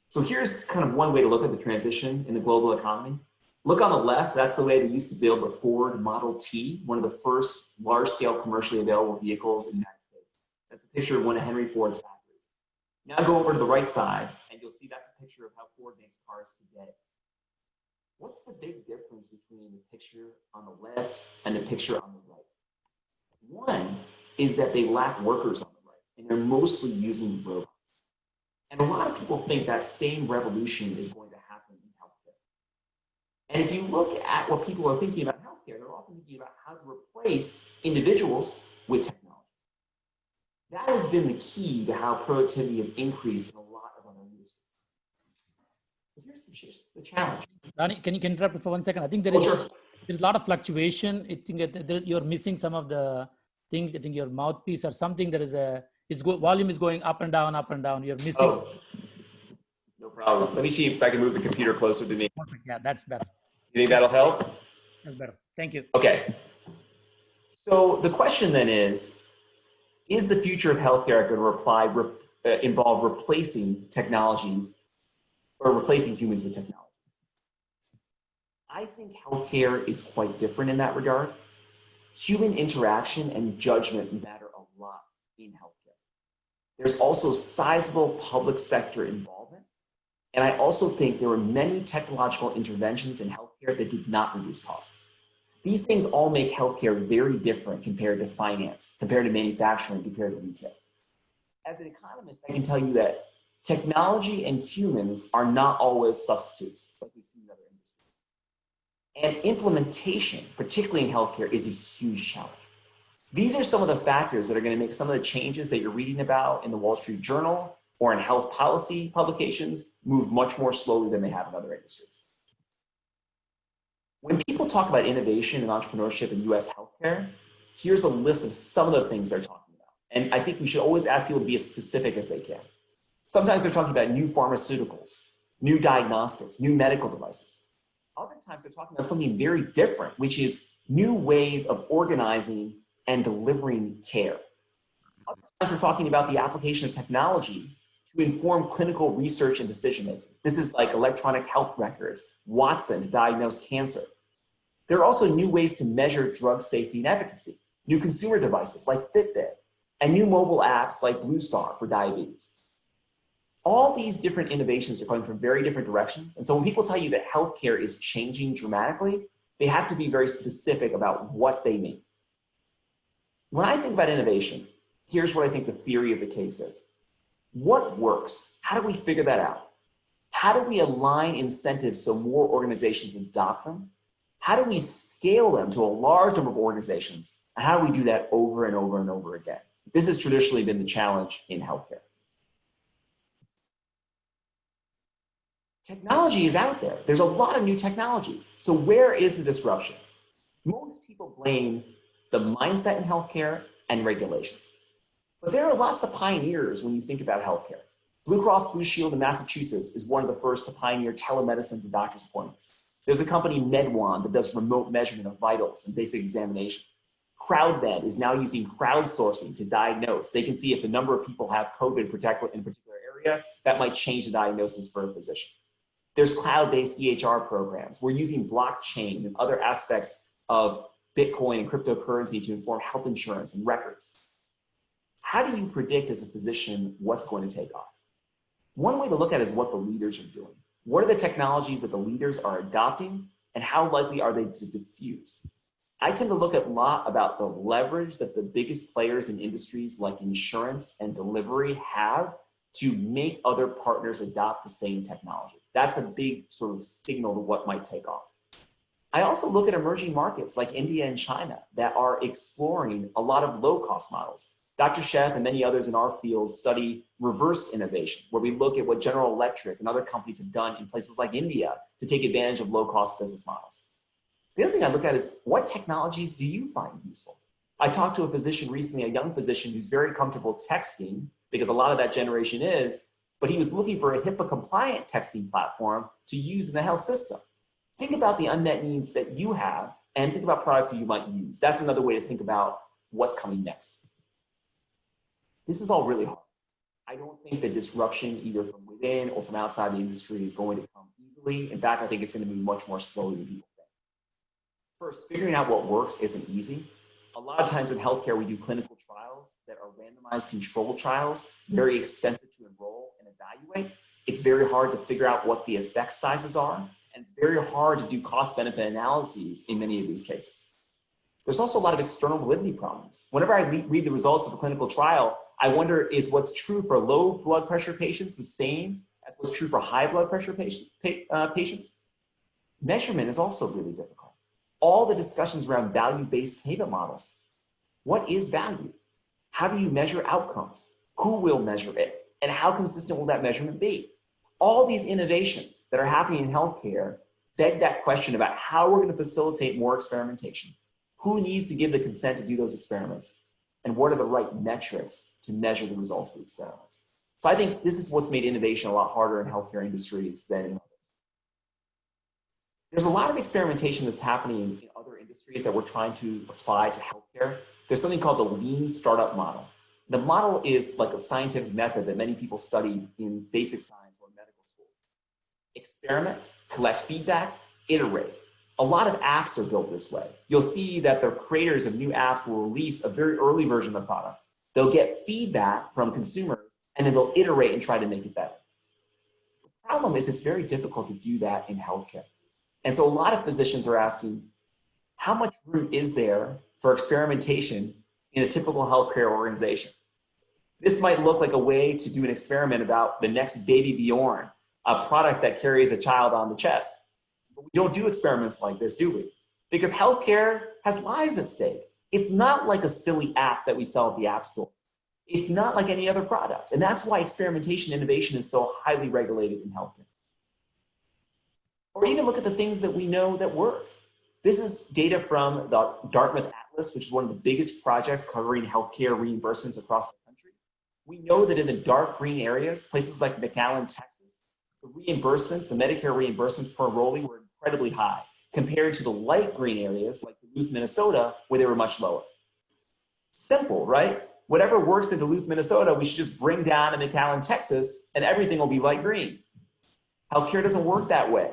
So here's kind of one way to look at the transition in the global economy. Look on the left, that's the way they used to build the Ford Model T, one of the first large-scale commercially available vehicles in the United States. That's a picture of one of Henry Ford's factories. Now go over to the right side, and you'll see that's a picture of how Ford makes cars today. What's the big difference between the picture on the left and the picture on the right? One is that they lack workers on the right, and they're mostly using robots. And a lot of people think that same revolution is going to happen in healthcare. And if you look at what people are thinking about healthcare, they're often thinking about how to replace individuals with technology. That has been the key to how productivity has increased in a lot of other industries. But here's the challenge. Rani, can you interrupt for 1 second? I think there's a lot of fluctuation. I think that you're missing some of the thing. I think your mouthpiece or something. There is volume is going up and down, up and down. You're missing. Oh, no problem. Let me see if I can move the computer closer to me. Perfect. Yeah, that's better. You think that'll help? That's better. Thank you. Okay. So the question then is the future of healthcare going to involve replacing technologies or replacing humans with technology? I think healthcare is quite different in that regard. Human interaction and judgment matter a lot in healthcare. There's also sizable public sector involvement. And I also think there were many technological interventions in healthcare that did not reduce costs. These things all make healthcare very different compared to finance, compared to manufacturing, compared to retail. As an economist, I can tell you that technology and humans are not always substitutes, like we see in other industries. And implementation, particularly in healthcare, is a huge challenge. These are some of the factors that are going to make some of the changes that you're reading about in the Wall Street Journal or in health policy publications move much more slowly than they have in other industries. When people talk about innovation and entrepreneurship in US healthcare, here's a list of some of the things they're talking about. And I think we should always ask people to be as specific as they can. Sometimes they're talking about new pharmaceuticals, new diagnostics, new medical devices. Other times they're talking about something very different, which is new ways of organizing and delivering care. Other times we're talking about the application of technology to inform clinical research and decision-making. This is like electronic health records, Watson to diagnose cancer. There are also new ways to measure drug safety and efficacy, new consumer devices like Fitbit, and new mobile apps like Blue Star for diabetes. All these different innovations are coming from very different directions. And so when people tell you that healthcare is changing dramatically, they have to be very specific about what they mean. When I think about innovation, here's what I think the theory of the case is. What works? How do we figure that out? How do we align incentives so more organizations adopt them? How do we scale them to a large number of organizations? And how do we do that over and over and over again? This has traditionally been the challenge in healthcare. Technology is out there. There's a lot of new technologies. So where is the disruption? Most people blame the mindset in healthcare and regulations. But there are lots of pioneers when you think about healthcare. Blue Cross Blue Shield in Massachusetts is one of the first to pioneer telemedicine for doctor's appointments. There's a company, MedOne, that does remote measurement of vitals and basic examination. CrowdMed is now using crowdsourcing to diagnose. They can see if the number of people have COVID in a particular area, that might change the diagnosis for a physician. There's cloud-based EHR programs. We're using blockchain and other aspects of Bitcoin and cryptocurrency to inform health insurance and records. How do you predict as a physician what's going to take off? One way to look at it is what the leaders are doing. What are the technologies that the leaders are adopting, and how likely are they to diffuse? I tend to look at a lot about the leverage that the biggest players in industries like insurance and delivery have to make other partners adopt the same technology. That's a big sort of signal to what might take off. I also look at emerging markets like India and China that are exploring a lot of low-cost models. Dr. Sheth and many others in our field study reverse innovation, where we look at what General Electric and other companies have done in places like India to take advantage of low-cost business models. The other thing I look at is what technologies do you find useful? I talked to a physician recently, a young physician who's very comfortable texting, because a lot of that generation is, but he was looking for a HIPAA-compliant texting platform to use in the health system. Think about the unmet needs that you have and think about products that you might use. That's another way to think about what's coming next. This is all really hard. I don't think the disruption either from within or from outside the industry is going to come easily. In fact, I think it's going to move much more slowly than people think. First, figuring out what works isn't easy. A lot of times in healthcare, we do clinical trials that are randomized controlled trials, very expensive to enroll and evaluate. It's very hard to figure out what the effect sizes are, and it's very hard to do cost-benefit analyses in many of these cases. There's also a lot of external validity problems. Whenever I read the results of a clinical trial, I wonder, is what's true for low blood pressure patients the same as what's true for high blood pressure patients? Measurement is also really difficult. All the discussions around value-based payment models. What is value? How do you measure outcomes? Who will measure it? And how consistent will that measurement be? All these innovations that are happening in healthcare beg that question about how we're going to facilitate more experimentation. Who needs to give the consent to do those experiments? And what are the right metrics to measure the results of the experiments? So I think this is what's made innovation a lot harder in healthcare industries than in others. There's a lot of experimentation that's happening in other industries that we're trying to apply to healthcare. There's something called the lean startup model. The model is like a scientific method that many people study in basic science or medical school. Experiment, collect feedback, iterate. A lot of apps are built this way. You'll see that the creators of new apps will release a very early version of the product. They'll get feedback from consumers, and then they'll iterate and try to make it better. The problem is it's very difficult to do that in healthcare. And so a lot of physicians are asking, how much room is there for experimentation in a typical healthcare organization? This might look like a way to do an experiment about the next baby Bjorn, a product that carries a child on the chest. But we don't do experiments like this, do we? Because healthcare has lives at stake. It's not like a silly app that we sell at the App Store. It's not like any other product. And that's why experimentation innovation is so highly regulated in healthcare. Or even look at the things that we know that work. This is data from the Dartmouth Atlas, which is one of the biggest projects covering healthcare reimbursements across the country. We know that in the dark green areas, places like McAllen, Texas, the reimbursements, the Medicare reimbursements per enrollee were incredibly high compared to the light green areas like Duluth, Minnesota, where they were much lower. Simple, right? Whatever works in Duluth, Minnesota, we should just bring down to McAllen, Texas, and everything will be light green. Healthcare doesn't work that way.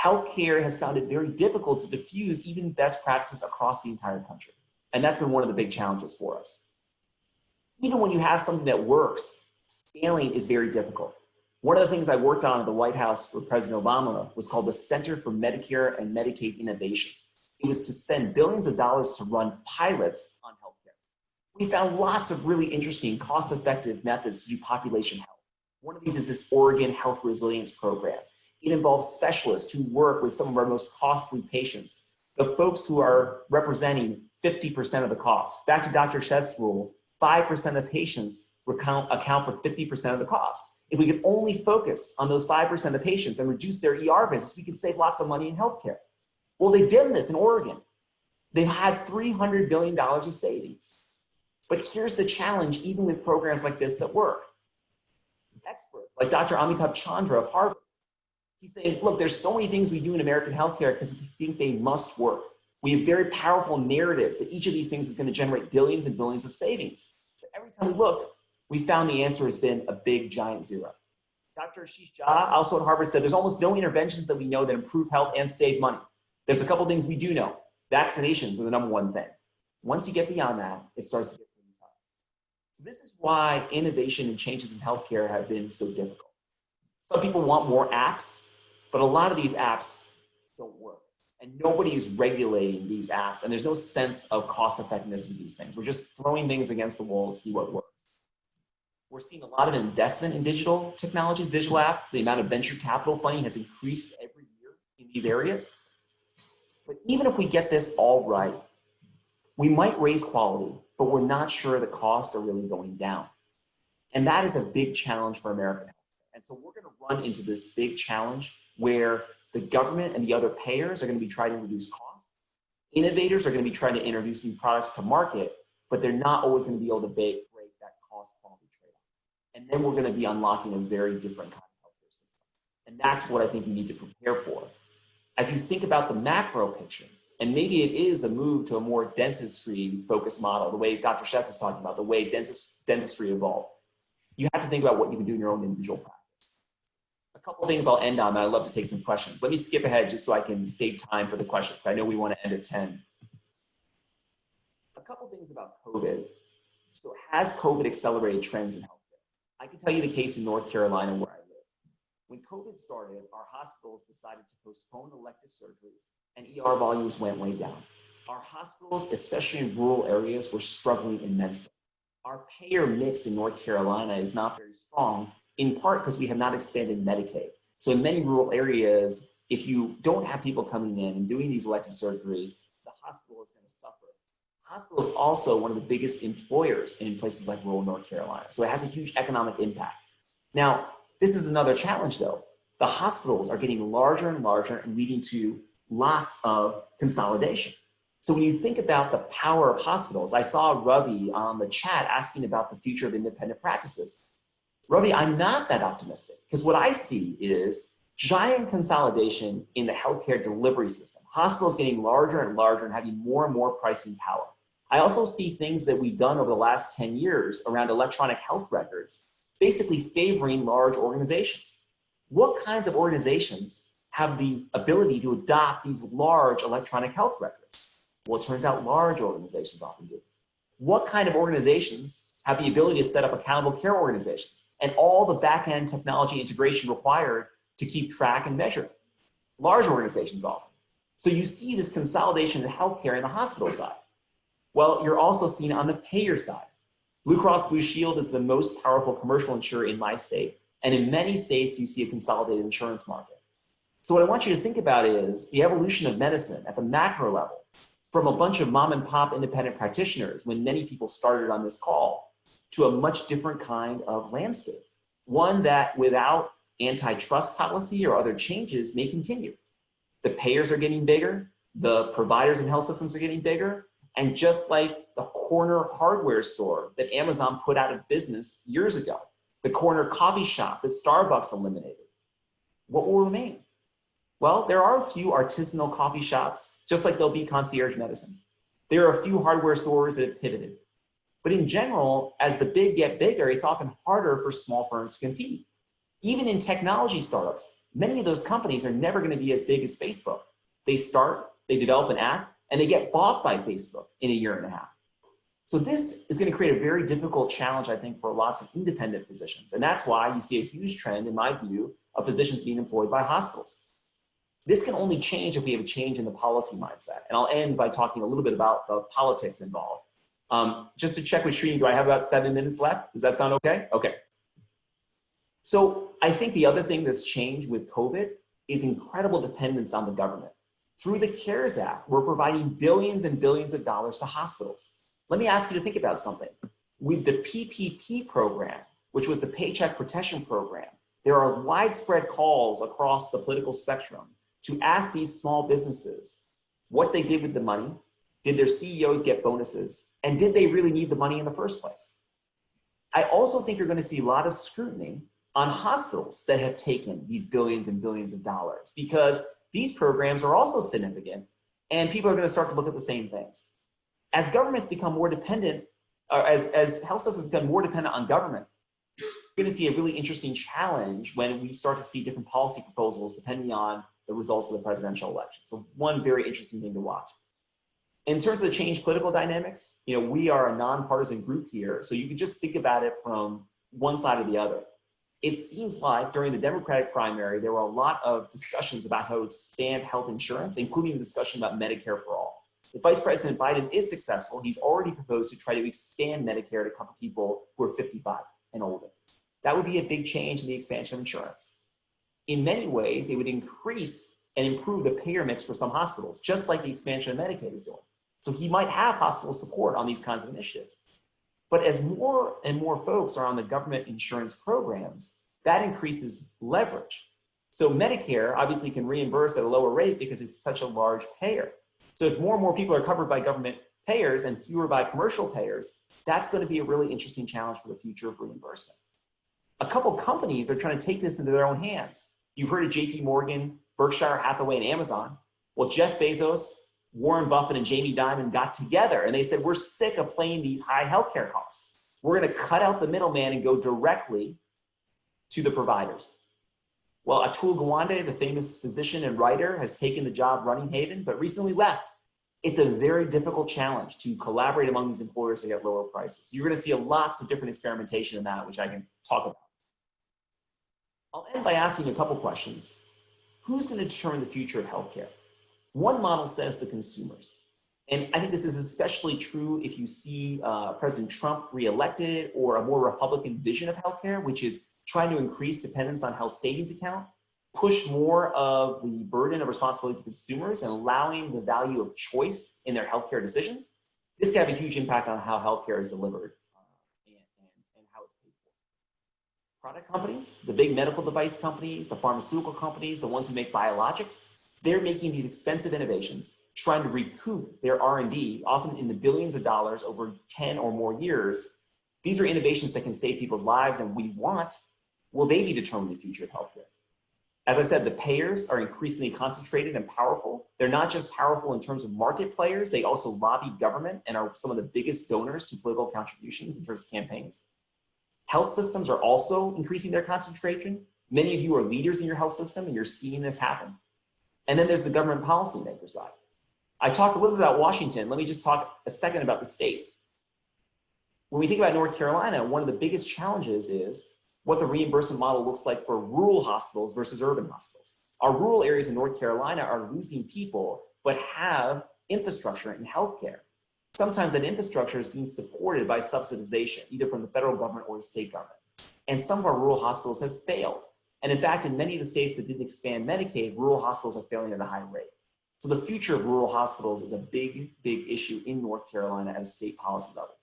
Healthcare has found it very difficult to diffuse even best practices across the entire country. And that's been one of the big challenges for us. Even when you have something that works, scaling is very difficult. One of the things I worked on at the White House for President Obama was called the Center for Medicare and Medicaid Innovations. It was to spend billions of dollars to run pilots on healthcare. We found lots of really interesting, cost-effective methods to do population health. One of these is this Oregon Health Resilience Program. It involves specialists who work with some of our most costly patients, the folks who are representing 50% of the cost. Back to Dr. Sheth's rule, 5% of patients account for 50% of the cost. If we could only focus on those 5% of patients and reduce their ER visits, we could save lots of money in healthcare. Well, they've done this in Oregon. They've had $300 billion of savings. But here's the challenge, even with programs like this that work. Experts like Dr. Amitabh Chandra of Harvard, he's saying, look, there's so many things we do in American healthcare because we think they must work. We have very powerful narratives that each of these things is going to generate billions and billions of savings. But every time we look, we found the answer has been a big, giant zero. Dr. Ashish Jha, also at Harvard, said there's almost no interventions that we know that improve health and save money. There's a couple things we do know. Vaccinations are the number one thing. Once you get beyond that, it starts to get pretty tough. So this is why innovation and changes in healthcare have been so difficult. Some people want more apps, but a lot of these apps don't work. And nobody is regulating these apps. And there's no sense of cost effectiveness with these things. We're just throwing things against the wall to see what works. We're seeing a lot of investment in digital technologies, digital apps. The amount of venture capital funding has increased every year in these areas. But even if we get this all right, we might raise quality, but we're not sure the costs are really going down. And that is a big challenge for American health. And so we're going to run into this big challenge where the government and the other payers are going to be trying to reduce costs. Innovators are going to be trying to introduce new products to market, but they're not always going to be able to break that cost quality trade-off. And then we're going to be unlocking a very different kind of healthcare system. And that's what I think you need to prepare for. As you think about the macro picture, and maybe it is a move to a more dentistry-focused model, the way Dr. Sheth was talking about, the way dentistry evolved, you have to think about what you can do in your own individual practice. A couple of things I'll end on, and I'd love to take some questions. Let me skip ahead just so I can save time for the questions, because I know we want to end at 10. A couple of things about COVID. So has COVID accelerated trends in healthcare? I can tell you the case in North Carolina where I live. When COVID started, our hospitals decided to postpone elective surgeries and ER volumes went way down. Our hospitals, especially in rural areas, were struggling immensely. Our payer mix in North Carolina is not very strong, in part because we have not expanded Medicaid. So in many rural areas, if you don't have people coming in and doing these elective surgeries, the hospital is going to suffer. Hospital is also one of the biggest employers in places like rural North Carolina. So it has a huge economic impact. Now, this is another challenge though. The hospitals are getting larger and larger and leading to lots of consolidation. So when you think about the power of hospitals, I saw Ravi on the chat asking about the future of independent practices. Ravi, I'm not that optimistic because what I see is giant consolidation in the healthcare delivery system. Hospitals getting larger and larger and having more and more pricing power. I also see things that we've done over the last 10 years around electronic health records, basically favoring large organizations. What kinds of organizations have the ability to adopt these large electronic health records? Well, it turns out large organizations often do. What kind of organizations have the ability to set up accountable care organizations and all the back-end technology integration required to keep track and measure? Large organizations often. So you see this consolidation in healthcare in the hospital side. Well, you're also seeing on the payer side. Blue Cross Blue Shield is the most powerful commercial insurer in my state. And in many states, you see a consolidated insurance market. So what I want you to think about is the evolution of medicine at the macro level from a bunch of mom and pop independent practitioners when many people started on this call to a much different kind of landscape. One that without antitrust policy or other changes may continue. The payers are getting bigger, the providers and health systems are getting bigger, and just like the corner hardware store that Amazon put out of business years ago, the corner coffee shop that Starbucks eliminated, what will remain? Well, there are a few artisanal coffee shops, just like there'll be concierge medicine. There are a few hardware stores that have pivoted. But in general, as the big get bigger, it's often harder for small firms to compete. Even in technology startups, many of those companies are never going to be as big as Facebook. They start, they develop an app, and they get bought by Facebook in a year and a half. So this is going to create a very difficult challenge, I think, for lots of independent physicians. And that's why you see a huge trend, in my view, of physicians being employed by hospitals. This can only change if we have a change in the policy mindset. And I'll end by talking a little bit about the politics involved. Just to check with Srini, do I have about 7 minutes left? Does that sound okay? Okay. So I think the other thing that's changed with COVID is incredible dependence on the government. Through the CARES Act, we're providing billions and billions of dollars to hospitals. Let me ask you to think about something. With the PPP program, which was the Paycheck Protection Program, there are widespread calls across the political spectrum to ask these small businesses what they did with the money, did their CEOs get bonuses, and did they really need the money in the first place? I also think you're going to see a lot of scrutiny on hospitals that have taken these billions and billions of dollars because these programs are also significant and people are going to start to look at the same things. As governments become more dependent, or as health systems become more dependent on government, you're going to see a really interesting challenge when we start to see different policy proposals depending on the results of the presidential election. So one very interesting thing to watch. In terms of the changed political dynamics, we are a nonpartisan group here, so you can just think about it from one side or the other. It seems like during the Democratic primary, there were a lot of discussions about how to expand health insurance, including the discussion about Medicare for all. If Vice President Biden is successful, he's already proposed to try to expand Medicare to cover people who are 55 and older. That would be a big change in the expansion of insurance. In many ways, it would increase and improve the payer mix for some hospitals, just like the expansion of Medicaid is doing. So he might have hospital support on these kinds of initiatives. But as more and more folks are on the government insurance programs, that increases leverage. So Medicare obviously can reimburse at a lower rate because it's such a large payer. So if more and more people are covered by government payers and fewer by commercial payers, that's going to be a really interesting challenge for the future of reimbursement. A couple companies are trying to take this into their own hands. You've heard of JP Morgan, Berkshire Hathaway, and Amazon. Well, Jeff Bezos, Warren Buffett, and Jamie Dimon got together and they said, we're sick of paying these high healthcare costs. We're going to cut out the middleman and go directly to the providers. Well, Atul Gawande, the famous physician and writer, has taken the job running Haven, but recently left. It's a very difficult challenge to collaborate among these employers to get lower prices. So you're going to see lots of different experimentation in that, which I can talk about. I'll end by asking a couple questions. Who's going to determine the future of healthcare? One model says the consumers. And I think this is especially true if you see President Trump reelected or a more Republican vision of healthcare, which is trying to increase dependence on health savings account, push more of the burden of responsibility to consumers and allowing the value of choice in their healthcare decisions. this can have a huge impact on how healthcare is delivered and how it's paid for. Product companies, the big medical device companies, the pharmaceutical companies, the ones who make biologics, they're making these expensive innovations, trying to recoup their R&D, often in the billions of dollars over 10 or more years. These are innovations that can save people's lives, and will they be determining the future of healthcare? As I said, the payers are increasingly concentrated and powerful. They're not just powerful in terms of market players, they also lobby government and are some of the biggest donors to political contributions in terms of campaigns. Health systems are also increasing their concentration. Many of you are leaders in your health system and you're seeing this happen. And then there's the government policymaker side. I talked a little bit about Washington. Let me just talk a second about the states. When we think about North Carolina, one of the biggest challenges is what the reimbursement model looks like for rural hospitals versus urban hospitals. Our rural areas in North Carolina are losing people, but have infrastructure in healthcare. Sometimes that infrastructure is being supported by subsidization, either from the federal government or the state government. And some of our rural hospitals have failed. And in fact, in many of the states that didn't expand Medicaid, rural hospitals are failing at a high rate. So the future of rural hospitals is a big, big issue in North Carolina at a state policy level.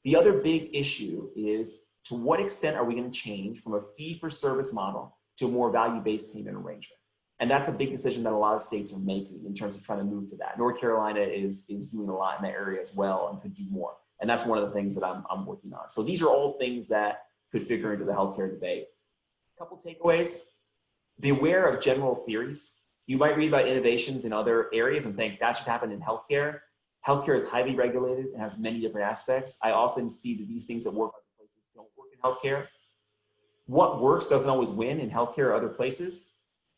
The other big issue is, to what extent are we going to change from a fee-for-service model to a more value-based payment arrangement? And that's a big decision that a lot of states are making in terms of trying to move to that. North Carolina is doing a lot in that area as well and could do more. And that's one of the things that I'm working on. So these are all things that could figure into the healthcare debate. A couple takeaways: beware of general theories. You might read about innovations in other areas and think that should happen in healthcare. Healthcare is highly regulated and has many different aspects. I often see that these things that work other places don't work in healthcare. What works doesn't always win in healthcare or other places.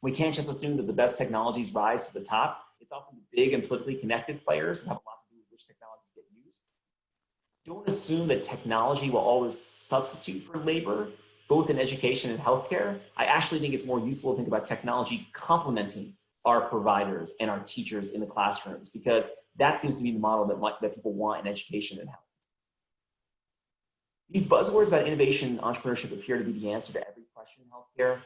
We can't just assume that the best technologies rise to the top. It's often the big and politically connected players that have a lot to do with which technologies get used. Don't assume that technology will always substitute for labor, both in education and healthcare. I actually think it's more useful to think about technology complementing our providers and our teachers in the classrooms, because that seems to be the model that people want in education and health. These buzzwords about innovation and entrepreneurship appear to be the answer to every question in healthcare.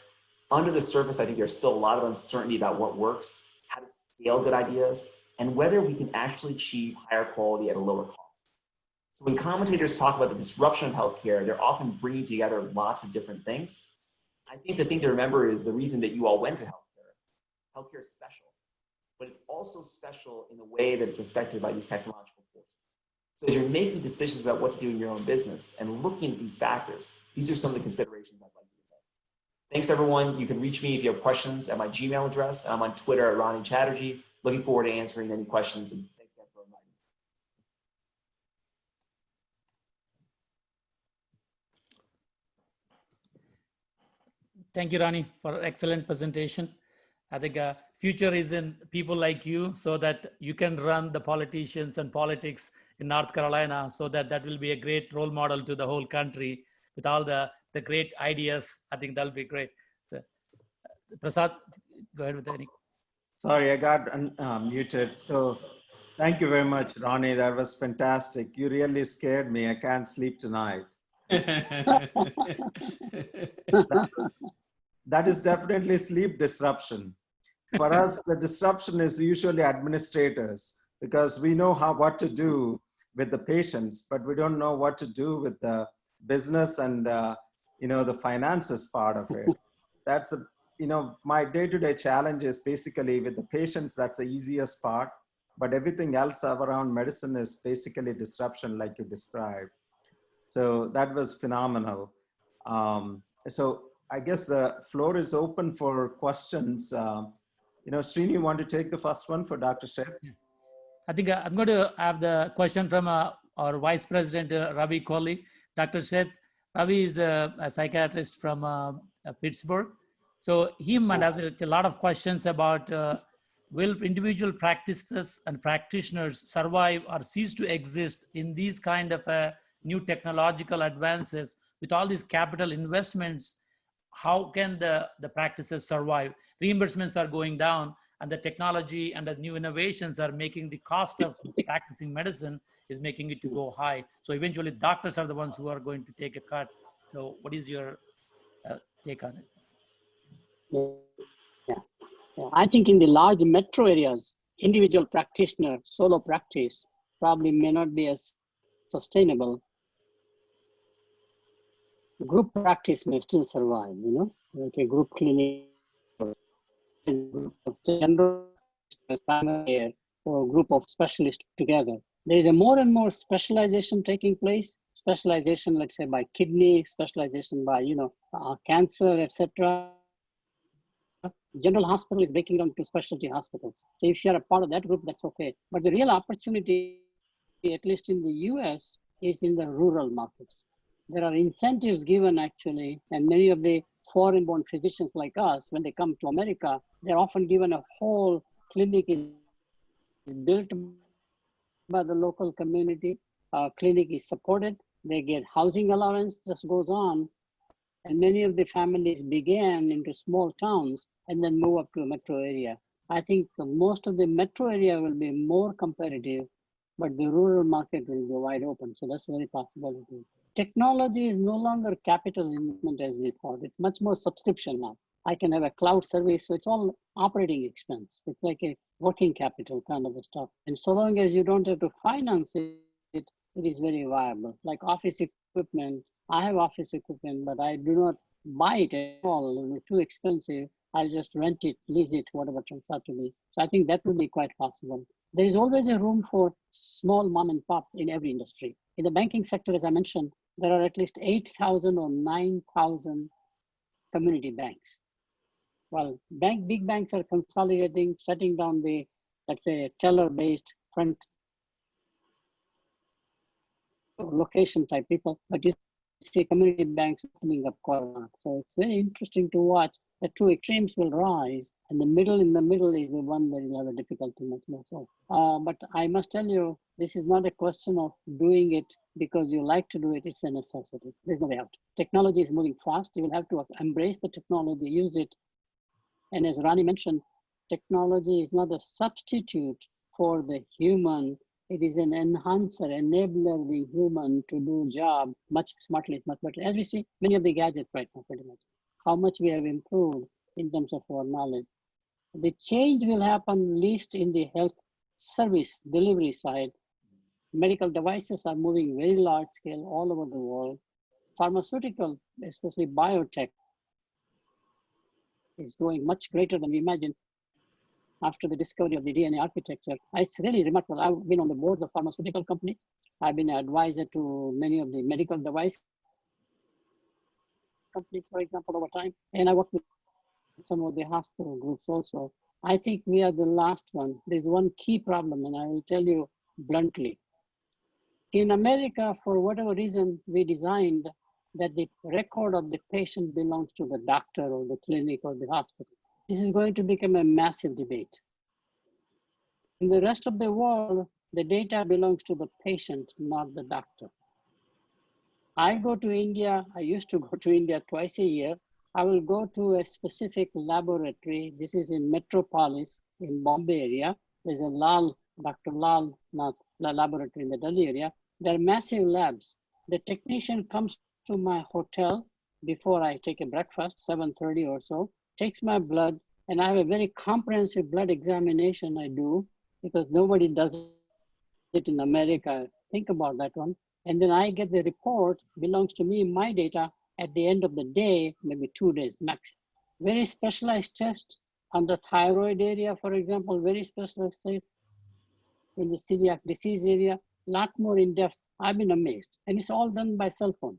Under the surface, I think there's still a lot of uncertainty about what works, how to scale good ideas, and whether we can actually achieve higher quality at a lower cost. So when commentators talk about the disruption of healthcare, they're often bringing together lots of different things. I think the thing to remember is the reason that you all went to healthcare. Healthcare is special, but it's also special in the way that it's affected by these technological forces. So as you're making decisions about what to do in your own business and looking at these factors, these are some of the considerations I'd like you to make. Thanks, everyone. You can reach me if you have questions at my Gmail address. I'm on Twitter at Ronnie Chatterjee. Looking forward to answering any questions. And thanks again for inviting me. Thank you, Ronnie, for an excellent presentation. I think future is in people like you, so that you can run the politicians and politics in North Carolina, so that will be a great role model to the whole country with all the great ideas. I think that'll be great. So, Prasad, go ahead with any. Sorry, I got muted. So thank you very much, Ronnie. That was fantastic. You really scared me. I can't sleep tonight. That is definitely sleep disruption. For us, the disruption is usually administrators, because we know what to do with the patients, but we don't know what to do with the business and the finances part of it. That's my day-to-day challenge is basically with the patients. That's the easiest part, but everything else around medicine is basically disruption, like you described. So that was phenomenal. So I guess the floor is open for questions. Srini, you want to take the first one for Dr. Sheth? I think I'm going to have the question from our Vice President, Ravi Kohli. Dr. Sheth, Ravi is a psychiatrist from Pittsburgh. So he has a lot of questions about will individual practices and practitioners survive or cease to exist in these kind of new technological advances with all these capital investments? How can the practices survive? Reimbursements are going down, and the technology and the new innovations are making the cost of practicing medicine is making it to go high. So eventually doctors are the ones who are going to take a cut. So what is your take on it? Yeah. I think in the large metro areas, individual practitioner, solo practice probably may not be as sustainable. Group practice may still survive, you know, like a group clinic, or a group of general primary care, or a group of specialists together. There is a more and more specialization taking place. Specialization, let's say, by kidney, specialization by, you know, cancer, etc. General hospital is breaking down to specialty hospitals. So if you're a part of that group, that's okay. But the real opportunity, at least in the US, is in the rural markets. There are incentives given actually, and many of the foreign-born physicians like us, when they come to America, they're often given a whole clinic is built by the local community. Clinic is supported. They get housing allowance, just goes on. And many of the families began into small towns and then move up to a metro area. I think most of the metro area will be more competitive, but the rural market will be wide open. So that's a very possibility. Technology is no longer capital investment as we thought. It's much more subscription now. I can have a cloud service, so it's all operating expense. It's like a working capital kind of a stuff. And so long as you don't have to finance it, it is very viable. Like office equipment, I have office equipment, but I do not buy it at all. It's too expensive. I just rent it, lease it, whatever turns out to be. So I think that would be quite possible. There is always a room for small mom and pop in every industry. In the banking sector, as I mentioned, there are at least 8,000 or 9,000 community banks. Well, big banks are consolidating, shutting down the, let's say, teller-based front location type people, but you see community banks opening up quite a lot. So it's very interesting to watch. The two extremes will rise, and in the middle is the one where you have a difficulty much more so. But I must tell you, this is not a question of doing it because you like to do it, it's a necessity. There's no way out. Technology is moving fast. You will have to embrace the technology, use it. And as Rani mentioned, technology is not a substitute for the human. It is an enhancer, enabler the human to do job much smartly, much better. As we see many of the gadgets right now, pretty much, how much we have improved in terms of our knowledge. The change will happen least in the health service delivery side. Medical devices are moving very large scale all over the world. Pharmaceutical, especially biotech, is growing much greater than we imagined after the discovery of the DNA architecture. It's really remarkable. I've been on the board of pharmaceutical companies. I've been an advisor to many of the medical device companies, for example, over time. And I work with some of the hospital groups also. I think we are the last one. There's one key problem, and I will tell you bluntly. In America, for whatever reason, we designed that the record of the patient belongs to the doctor or the clinic or the hospital. This is going to become a massive debate. In the rest of the world, the data belongs to the patient, not the doctor. I go to India, I used to go to India twice a year. I will go to a specific laboratory. This is in Metropolis in Bombay area. There's a Dr. Lal Nath laboratory in the Delhi area. There are massive labs. The technician comes to my hotel before I take a breakfast, 7:30 or so, takes my blood, and I have a very comprehensive blood examination I do because nobody does it in America. Think about that one. And then I get the report, belongs to me, my data, at the end of the day, maybe 2 days max. Very specialized test on the thyroid area, for example, very specialized test in the celiac disease area, lot more in depth. I've been amazed. And it's all done by cell phone.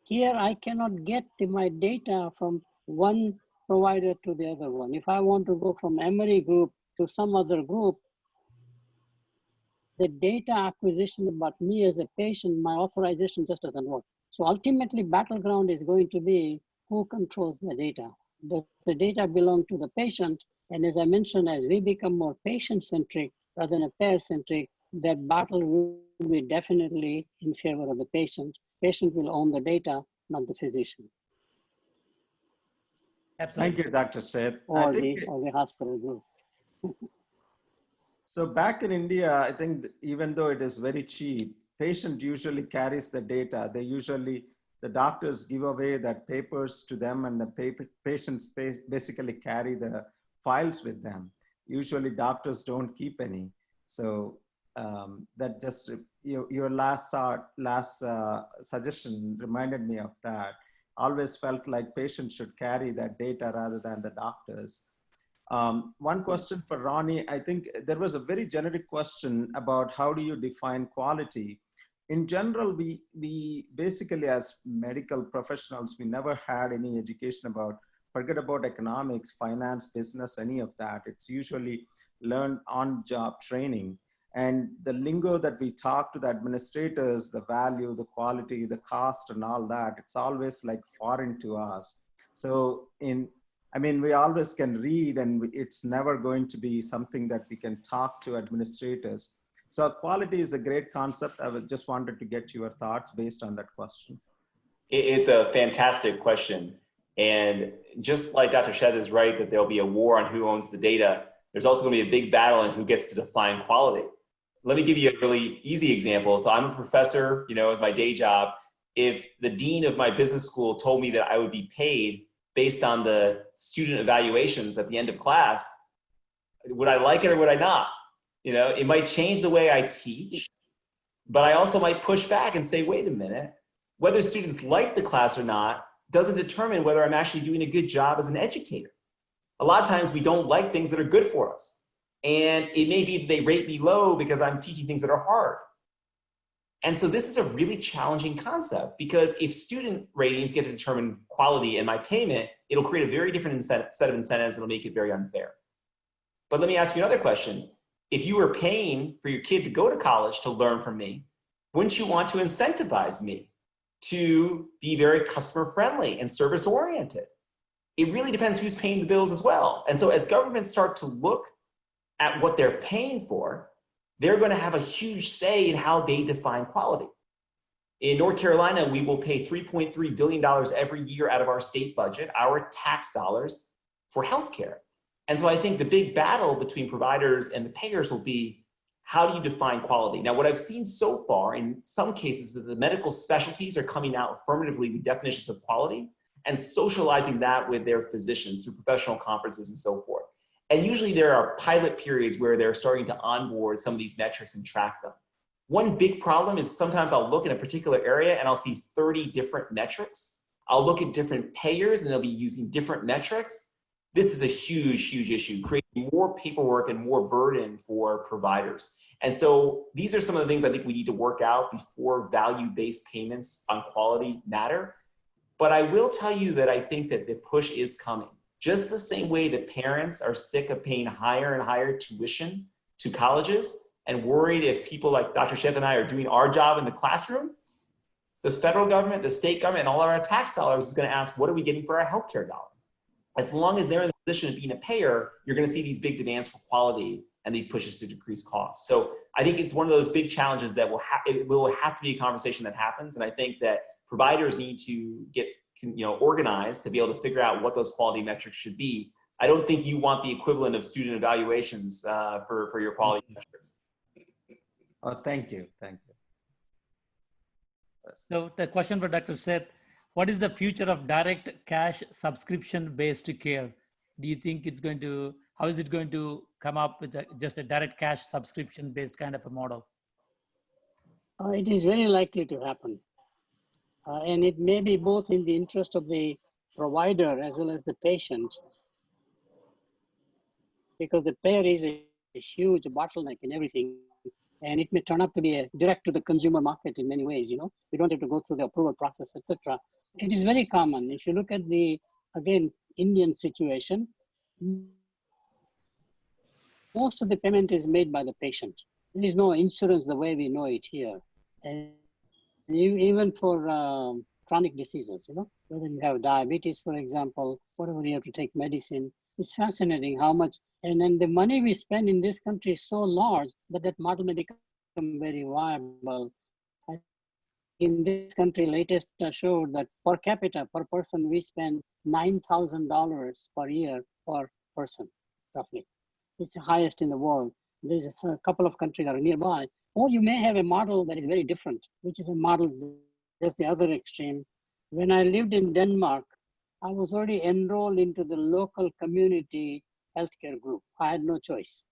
Here, I cannot get my data from one provider to the other one. If I want to go from Emory group to some other group, the data acquisition about me as a patient, my authorization just doesn't work. So ultimately, battleground is going to be who controls the data. Does the data belong to the patient? And as I mentioned, as we become more patient-centric rather than a payer-centric, that battle will be definitely in favor of the patient. Patient will own the data, not the physician. Thank you, Dr. Seth. Or the hospital group. So back in India, I think even though it is very cheap, patient usually carries the data. The doctors give away that papers to them, and the patients basically carry the files with them. Usually doctors don't keep any. So that just your last suggestion reminded me of that. Always felt like patients should carry that data rather than the doctors. One question for Ronnie. I think there was a very generic question about how do you define quality. In general, we basically, as medical professionals, we never had any education about, forget about economics, finance, business, any of that. It's usually learned on-job training. And the lingo that we talk to the administrators, the value, the quality, the cost, and all that, it's always like foreign to us. So we always can read, and it's never going to be something that we can talk to administrators. So quality is a great concept. I just wanted to get your thoughts based on that question. It's a fantastic question. And just like Dr. Sheth is right that there'll be a war on who owns the data, there's also going to be a big battle on who gets to define quality. Let me give you a really easy example. So I'm a professor, as my day job. If the dean of my business school told me that I would be paid based on the student evaluations at the end of class, would I like it or would I not? It might change the way I teach, but I also might push back and say, wait a minute, whether students like the class or not doesn't determine whether I'm actually doing a good job as an educator. A lot of times we don't like things that are good for us. And it may be that they rate me low because I'm teaching things that are hard. And so this is a really challenging concept, because if student ratings get to determine quality and my payment, it'll create a very different set of incentives. It'll make it very unfair. But let me ask you another question. If you were paying for your kid to go to college to learn from me, wouldn't you want to incentivize me to be very customer friendly and service oriented? It really depends who's paying the bills as well. And so as governments start to look at what they're paying for, they're going to have a huge say in how they define quality. In North Carolina, we will pay $3.3 billion every year out of our state budget, our tax dollars, for healthcare. And so I think the big battle between providers and the payers will be, how do you define quality? Now, what I've seen so far in some cases is that the medical specialties are coming out affirmatively with definitions of quality and socializing that with their physicians through professional conferences and so forth. And usually there are pilot periods where they're starting to onboard some of these metrics and track them. One big problem is sometimes I'll look in a particular area and I'll see 30 different metrics. I'll look at different payers and they'll be using different metrics. This is a huge, huge issue, creating more paperwork and more burden for providers. And so these are some of the things I think we need to work out before value-based payments on quality matter. But I will tell you that I think that the push is coming. Just the same way that parents are sick of paying higher and higher tuition to colleges and worried if people like Dr. Sheth and I are doing our job in the classroom, the federal government, the state government, and all of our tax dollars is going to ask, what are we getting for our healthcare dollar? As long as they're in the position of being a payer, you're going to see these big demands for quality and these pushes to decrease costs. So I think it's one of those big challenges that it will have to be a conversation that happens. And I think that providers need to get organized to be able to figure out what those quality metrics should be. I don't think you want the equivalent of student evaluations for your quality metrics. Oh, thank you. Thank you. So the question for Dr. Seth, what is the future of direct cash subscription-based care? Do you think how is it going to come up with just a direct cash subscription-based kind of a model? It is very likely to happen. And it may be both in the interest of the provider as well as the patient, because the payer is a huge bottleneck in everything. And it may turn out to be a direct to the consumer market in many ways, You don't have to go through the approval process, etc. It is very common. If you look at the, again, Indian situation, most of the payment is made by the patient. There is no insurance the way we know it here. And even for chronic diseases, whether you have diabetes, for example, whatever you have to take medicine, it's fascinating how much, and then the money we spend in this country is so large that model may become very viable. In this country, latest showed that per capita, per person, we spend $9,000 per year per person, roughly. It's the highest in the world. There's a couple of countries that are nearby. Or you may have a model that is very different, which is a model that's the other extreme. When I lived in Denmark, I was already enrolled into the local community healthcare group. I had no choice.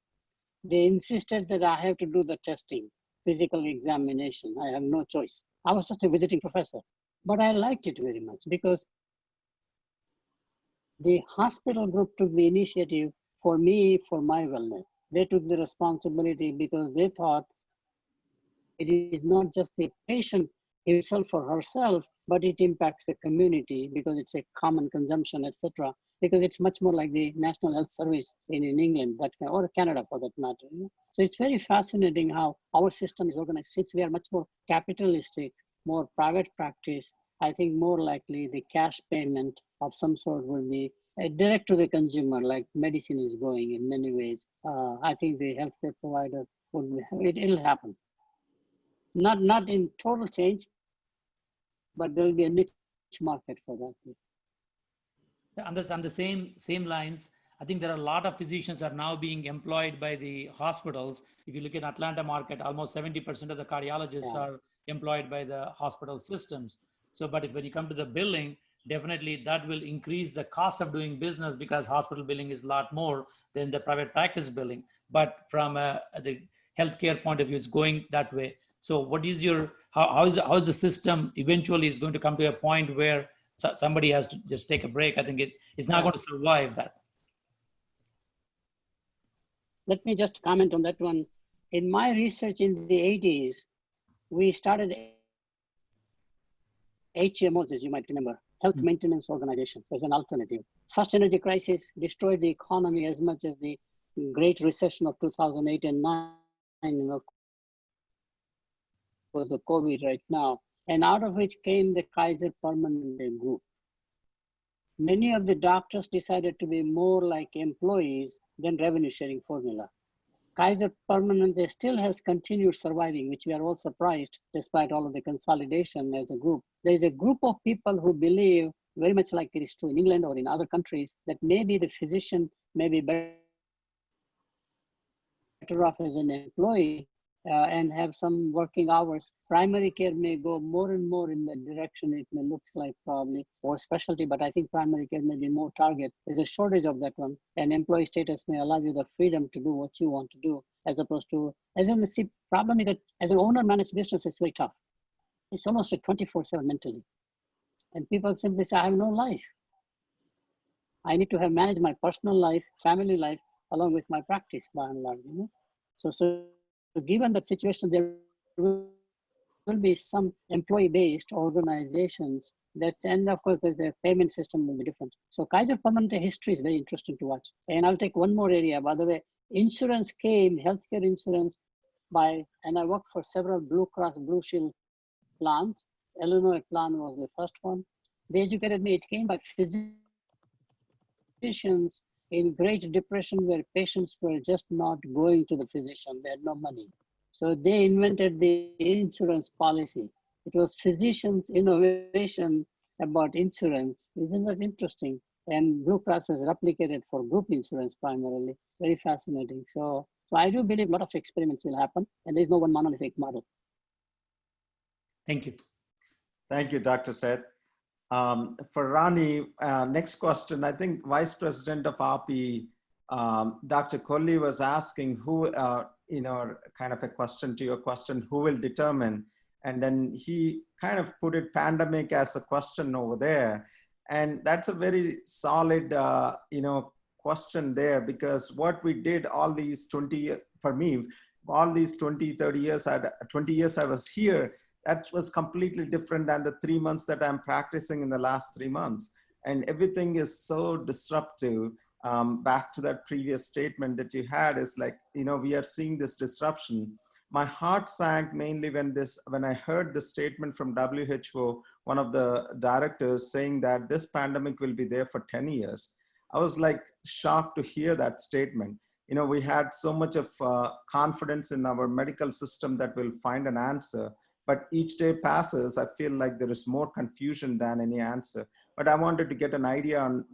They insisted that I have to do the testing, physical examination. I have no choice. I was just a visiting professor, but I liked it very much because the hospital group took the initiative for me, for my wellness. They took the responsibility because they thought it is not just the patient himself or herself, but it impacts the community because it's a common consumption, etc. Because it's much more like the National Health Service in England, that or Canada for that matter. You know? So it's very fascinating how our system is organized. Since we are much more capitalistic, more private practice, I think more likely the cash payment of some sort will be direct to the consumer, like medicine is going in many ways. I think the healthcare provider it'll happen. Not in total change, but there'll be a niche market for that. On the same lines, I think there are a lot of physicians are now being employed by the hospitals. If you look at Atlanta market, almost 70% of the cardiologists are employed by the hospital systems. So, but if when you come to the billing, definitely that will increase the cost of doing business because hospital billing is a lot more than the private practice billing. But from the healthcare point of view, it's going that way. So what is your, how is the system eventually is going to come to a point where somebody has to just take a break? I think it's not going to survive that. Let me just comment on that one. In my research in the 80s, we started HMOs, as you might remember, health maintenance organizations, as an alternative. First energy crisis destroyed the economy as much as the Great Recession of 2008 and 9, you know, was the COVID right now, and out of which came the Kaiser Permanente group. Many of the doctors decided to be more like employees than revenue sharing formula. Kaiser Permanente still has continued surviving, which we are all surprised despite all of the consolidation as a group. There is a group of people who believe, very much like it is true in England or in other countries, that maybe the physician may be better off as an employee and have some working hours. Primary care may go more and more in that direction. It may look like probably or specialty, but I think primary care may be more target. There's a shortage of that one. And employee status may allow you the freedom to do what you want to do, as opposed to, see, problem is that as an owner managed business, it's very tough. It's almost a 24/7 mentally. And people simply say, I have no life. I need to have managed my personal life, family life, along with my practice by and large, you know. So given that situation, there will be some employee-based organizations that, and of course, the payment system will be different. So Kaiser Permanente history is very interesting to watch. And I'll take one more area. By the way, insurance came, healthcare insurance, and I worked for several Blue Cross Blue Shield plans. Illinois plan was the first one. They educated me. It came by physicians in Great Depression where patients were just not going to the physician. They had no money. So they invented the insurance policy. It was physicians' innovation about insurance. Isn't that interesting? And Blue Cross has replicated for group insurance primarily. Very fascinating. So I do believe a lot of experiments will happen, and there's no one monolithic model. Thank you. Thank you, Dr. Seth. For Rani, next question. I think Vice President of AAPI, Dr. Kohli was asking who, kind of a question to your question, who will determine? And then he kind of put it pandemic as a question over there. And that's a very solid, question there, because what we did all these 20, for me, all these 20, 30 years, 20 years I was here, that was completely different than the 3 months that I'm practicing in the last 3 months. And everything is so disruptive. Back to that previous statement that you had is like, we are seeing this disruption. My heart sank mainly when I heard the statement from WHO, one of the directors saying that this pandemic will be there for 10 years. I was like shocked to hear that statement. We had so much of confidence in our medical system that we'll find an answer. But each day passes, I feel like there is more confusion than any answer. But I wanted to get an idea on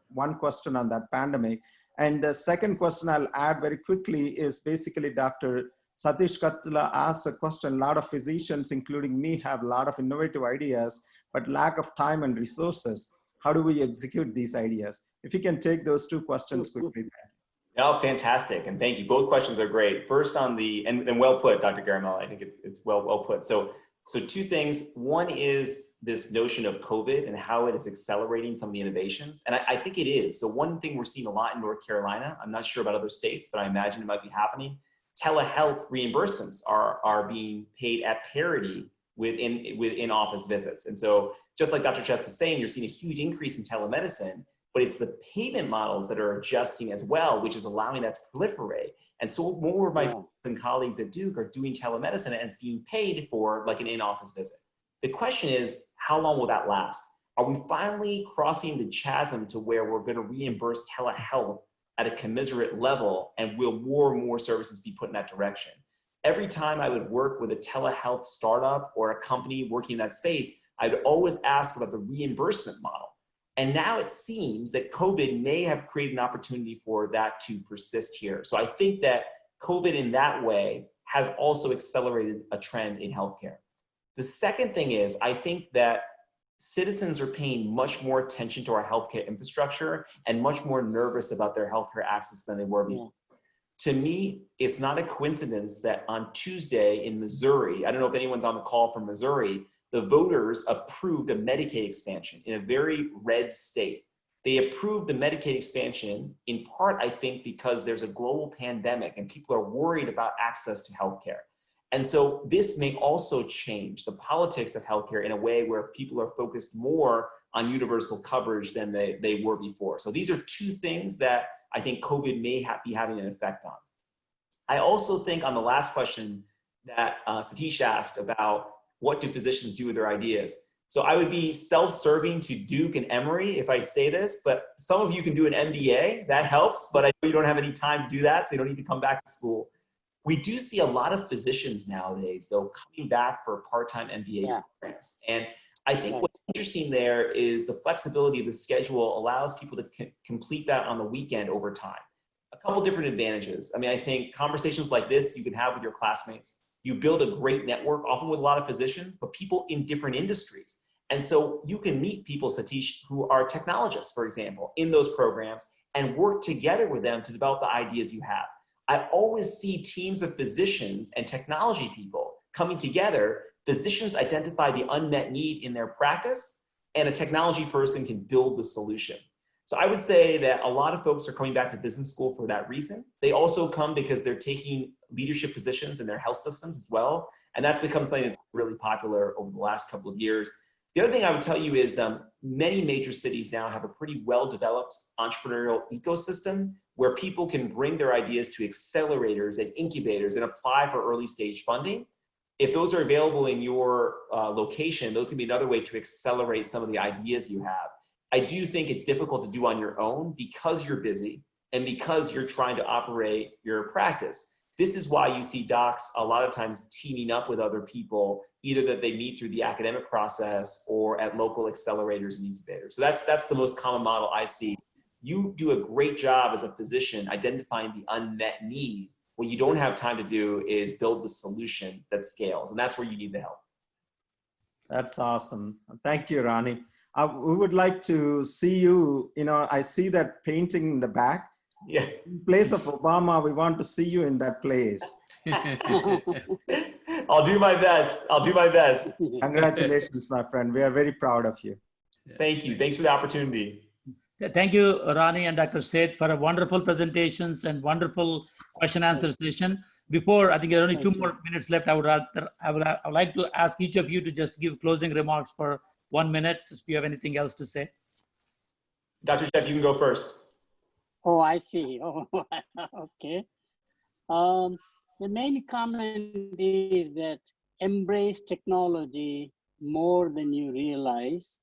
one question on that pandemic. And the second question I'll add very quickly is basically Dr. Satish Katula asked a question. A lot of physicians, including me, have a lot of innovative ideas, but lack of time and resources. How do we execute these ideas? If you can take those two questions quickly. Oh, fantastic. And thank you. Both questions are great. First on the, and well put, Dr. Garamel, I think it's well put. So two things. One is this notion of COVID and how it is accelerating some of the innovations. And I think it is. So one thing we're seeing a lot in North Carolina, I'm not sure about other states, but I imagine it might be happening. Telehealth reimbursements are being paid at parity with in-office visits. And so just like Dr. Cheth was saying, you're seeing a huge increase in telemedicine, but it's the payment models that are adjusting as well, which is allowing that to proliferate. And so more of my friends and colleagues at Duke are doing telemedicine and it's being paid for like an in-office visit. The question is, how long will that last? Are we finally crossing the chasm to where we're going to reimburse telehealth at a commiserate level, and will more and more services be put in that direction? Every time I would work with a telehealth startup or a company working in that space, I'd always ask about the reimbursement model. And now it seems that COVID may have created an opportunity for that to persist here. So I think that COVID in that way has also accelerated a trend in healthcare. The second thing is, I think that citizens are paying much more attention to our healthcare infrastructure and much more nervous about their healthcare access than they were before. To me, it's not a coincidence that on Tuesday in Missouri, I don't know if anyone's on the call from Missouri, the voters approved a Medicaid expansion in a very red state. They approved the Medicaid expansion in part, I think, because there's a global pandemic and people are worried about access to healthcare. And so this may also change the politics of healthcare in a way where people are focused more on universal coverage than they were before. So these are two things that I think COVID may be having an effect on. I also think on the last question that Satish asked about what do physicians do with their ideas? So I would be self-serving to Duke and Emory if I say this, but some of you can do an MBA, that helps, but I know you don't have any time to do that, so you don't need to come back to school. We do see a lot of physicians nowadays, though, coming back for part-time MBA programs. And I think what's interesting there is the flexibility of the schedule allows people to complete that on the weekend over time. A couple different advantages. I mean, I think conversations like this you can have with your classmates. You build a great network, often with a lot of physicians, but people in different industries. And so you can meet people, Satish, who are technologists, for example, in those programs and work together with them to develop the ideas you have. I always see teams of physicians and technology people coming together. Physicians identify the unmet need in their practice, and a technology person can build the solution. So I would say that a lot of folks are coming back to business school for that reason. They also come because they're taking leadership positions in their health systems as well. And that's become something that's really popular over the last couple of years. The other thing I would tell you is many major cities now have a pretty well-developed entrepreneurial ecosystem where people can bring their ideas to accelerators and incubators and apply for early stage funding. If those are available in your location, those can be another way to accelerate some of the ideas you have. I do think it's difficult to do on your own because you're busy and because you're trying to operate your practice. This is why you see docs a lot of times teaming up with other people, either that they meet through the academic process or at local accelerators and incubators. So that's the most common model I see. You do a great job as a physician identifying the unmet need. What you don't have time to do is build the solution that scales, and that's where you need the help. That's awesome. Thank you, Ronnie. We would like to see you, I see that painting in the back. Yeah. In place of Obama, we want to see you in that place. I'll do my best. I'll do my best. Congratulations, my friend. We are very proud of you. Thank you. Thanks for the opportunity. Thank you, Rani and Dr. Seth, for a wonderful presentations and wonderful question answer session. Before, I think there are only 2 more minutes left. I would like to ask each of you to just give closing remarks for 1 minute, if you have anything else to say. Dr. Cheth, you can go first. Oh, I see. Oh, okay. The main comment is that embrace technology more than you realize.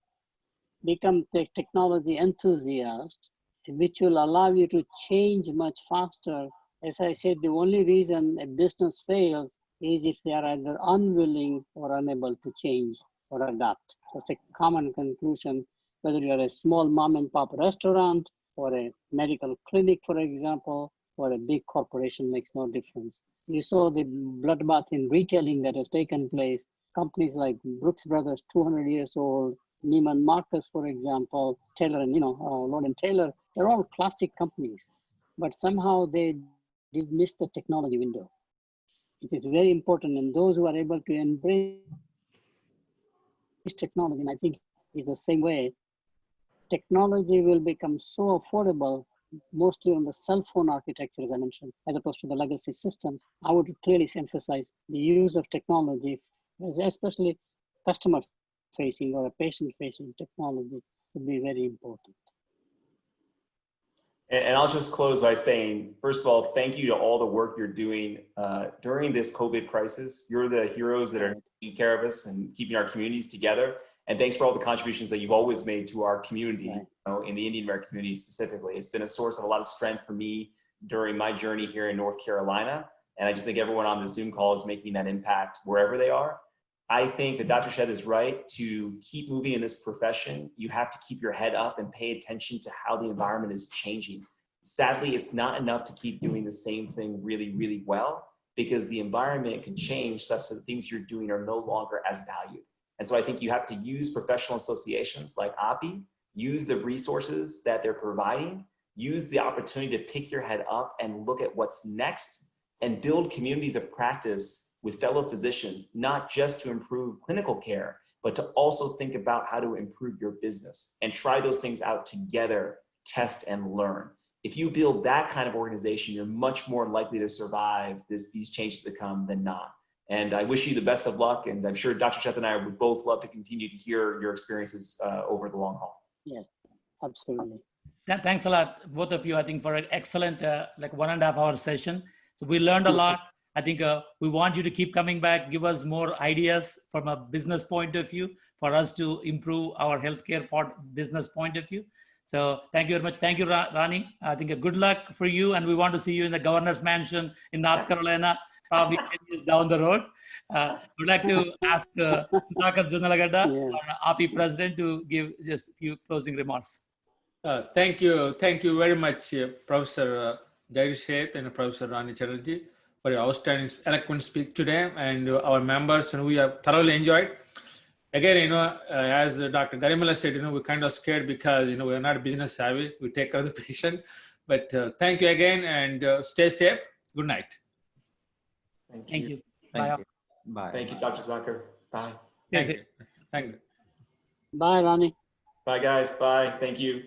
Become the technology enthusiast, which will allow you to change much faster. As I said, the only reason a business fails is if they are either unwilling or unable to change or adapt. That's a common conclusion, whether you're a small mom and pop restaurant or a medical clinic, for example, or a big corporation, makes no difference. You saw the bloodbath in retailing that has taken place. Companies like Brooks Brothers, 200 years old, Neiman Marcus, for example, Taylor and Lord and Taylor, they're all classic companies. but somehow they did miss the technology window. It is very important, and those who are able to embrace technology, and I think it's the same way, technology will become so affordable, mostly on the cell phone architecture, as I mentioned, as opposed to the legacy systems. I would clearly emphasize the use of technology, especially customer facing or a patient facing technology, would be very important. And I'll just close by saying, first of all, thank you to all the work you're doing during this COVID crisis. You're the heroes that are taking care of us and keeping our communities together. And thanks for all the contributions that you've always made to our community, Right. you know, in the Indian American community specifically. It's been a source of a lot of strength for me during my journey here in North Carolina. And I just think everyone on the Zoom call is making that impact wherever they are. I think that Dr. Shed is right. To keep moving in this profession, you have to keep your head up and pay attention to how the environment is changing. Sadly, it's not enough to keep doing the same thing really, really well, because the environment can change such that the things you're doing are no longer as valued. And so I think you have to use professional associations like AAPI, use the resources that they're providing, use the opportunity to pick your head up and look at what's next, and build communities of practice with fellow physicians, not just to improve clinical care, but to also think about how to improve your business and try those things out together, test and learn. If you build that kind of organization, you're much more likely to survive these changes to come than not. And I wish you the best of luck. And I'm sure Dr. Sheth and I would both love to continue to hear your experiences over the long haul. Yeah, absolutely. Thanks a lot, both of you, I think, for an excellent, like 1.5 hour session. So we learned a lot. I think we want you to keep coming back, give us more ideas from a business point of view for us to improve our healthcare business point of view. So thank you very much. Thank you, Rani. I think a good luck for you. And we want to see you in the governor's mansion in North Carolina, probably 10 years down the road. I would like to ask Sudhakar Junnalagada, our AAPI president, to give just a few closing remarks. Thank you very much, Professor Jagdish Sheth and Professor Rani Chatterjee, for your outstanding, eloquent speech today, and our members, and we have thoroughly enjoyed. Again, as Dr. Garimala said, we're kind of scared because, we're not business savvy. We take care of the patient. But thank you again, and stay safe. Good night. Thank you. Thank you. Bye. Thank you, Dr. Zakir. Bye. Thank you. Thank you. Bye, Rani. Bye, guys. Bye. Thank you.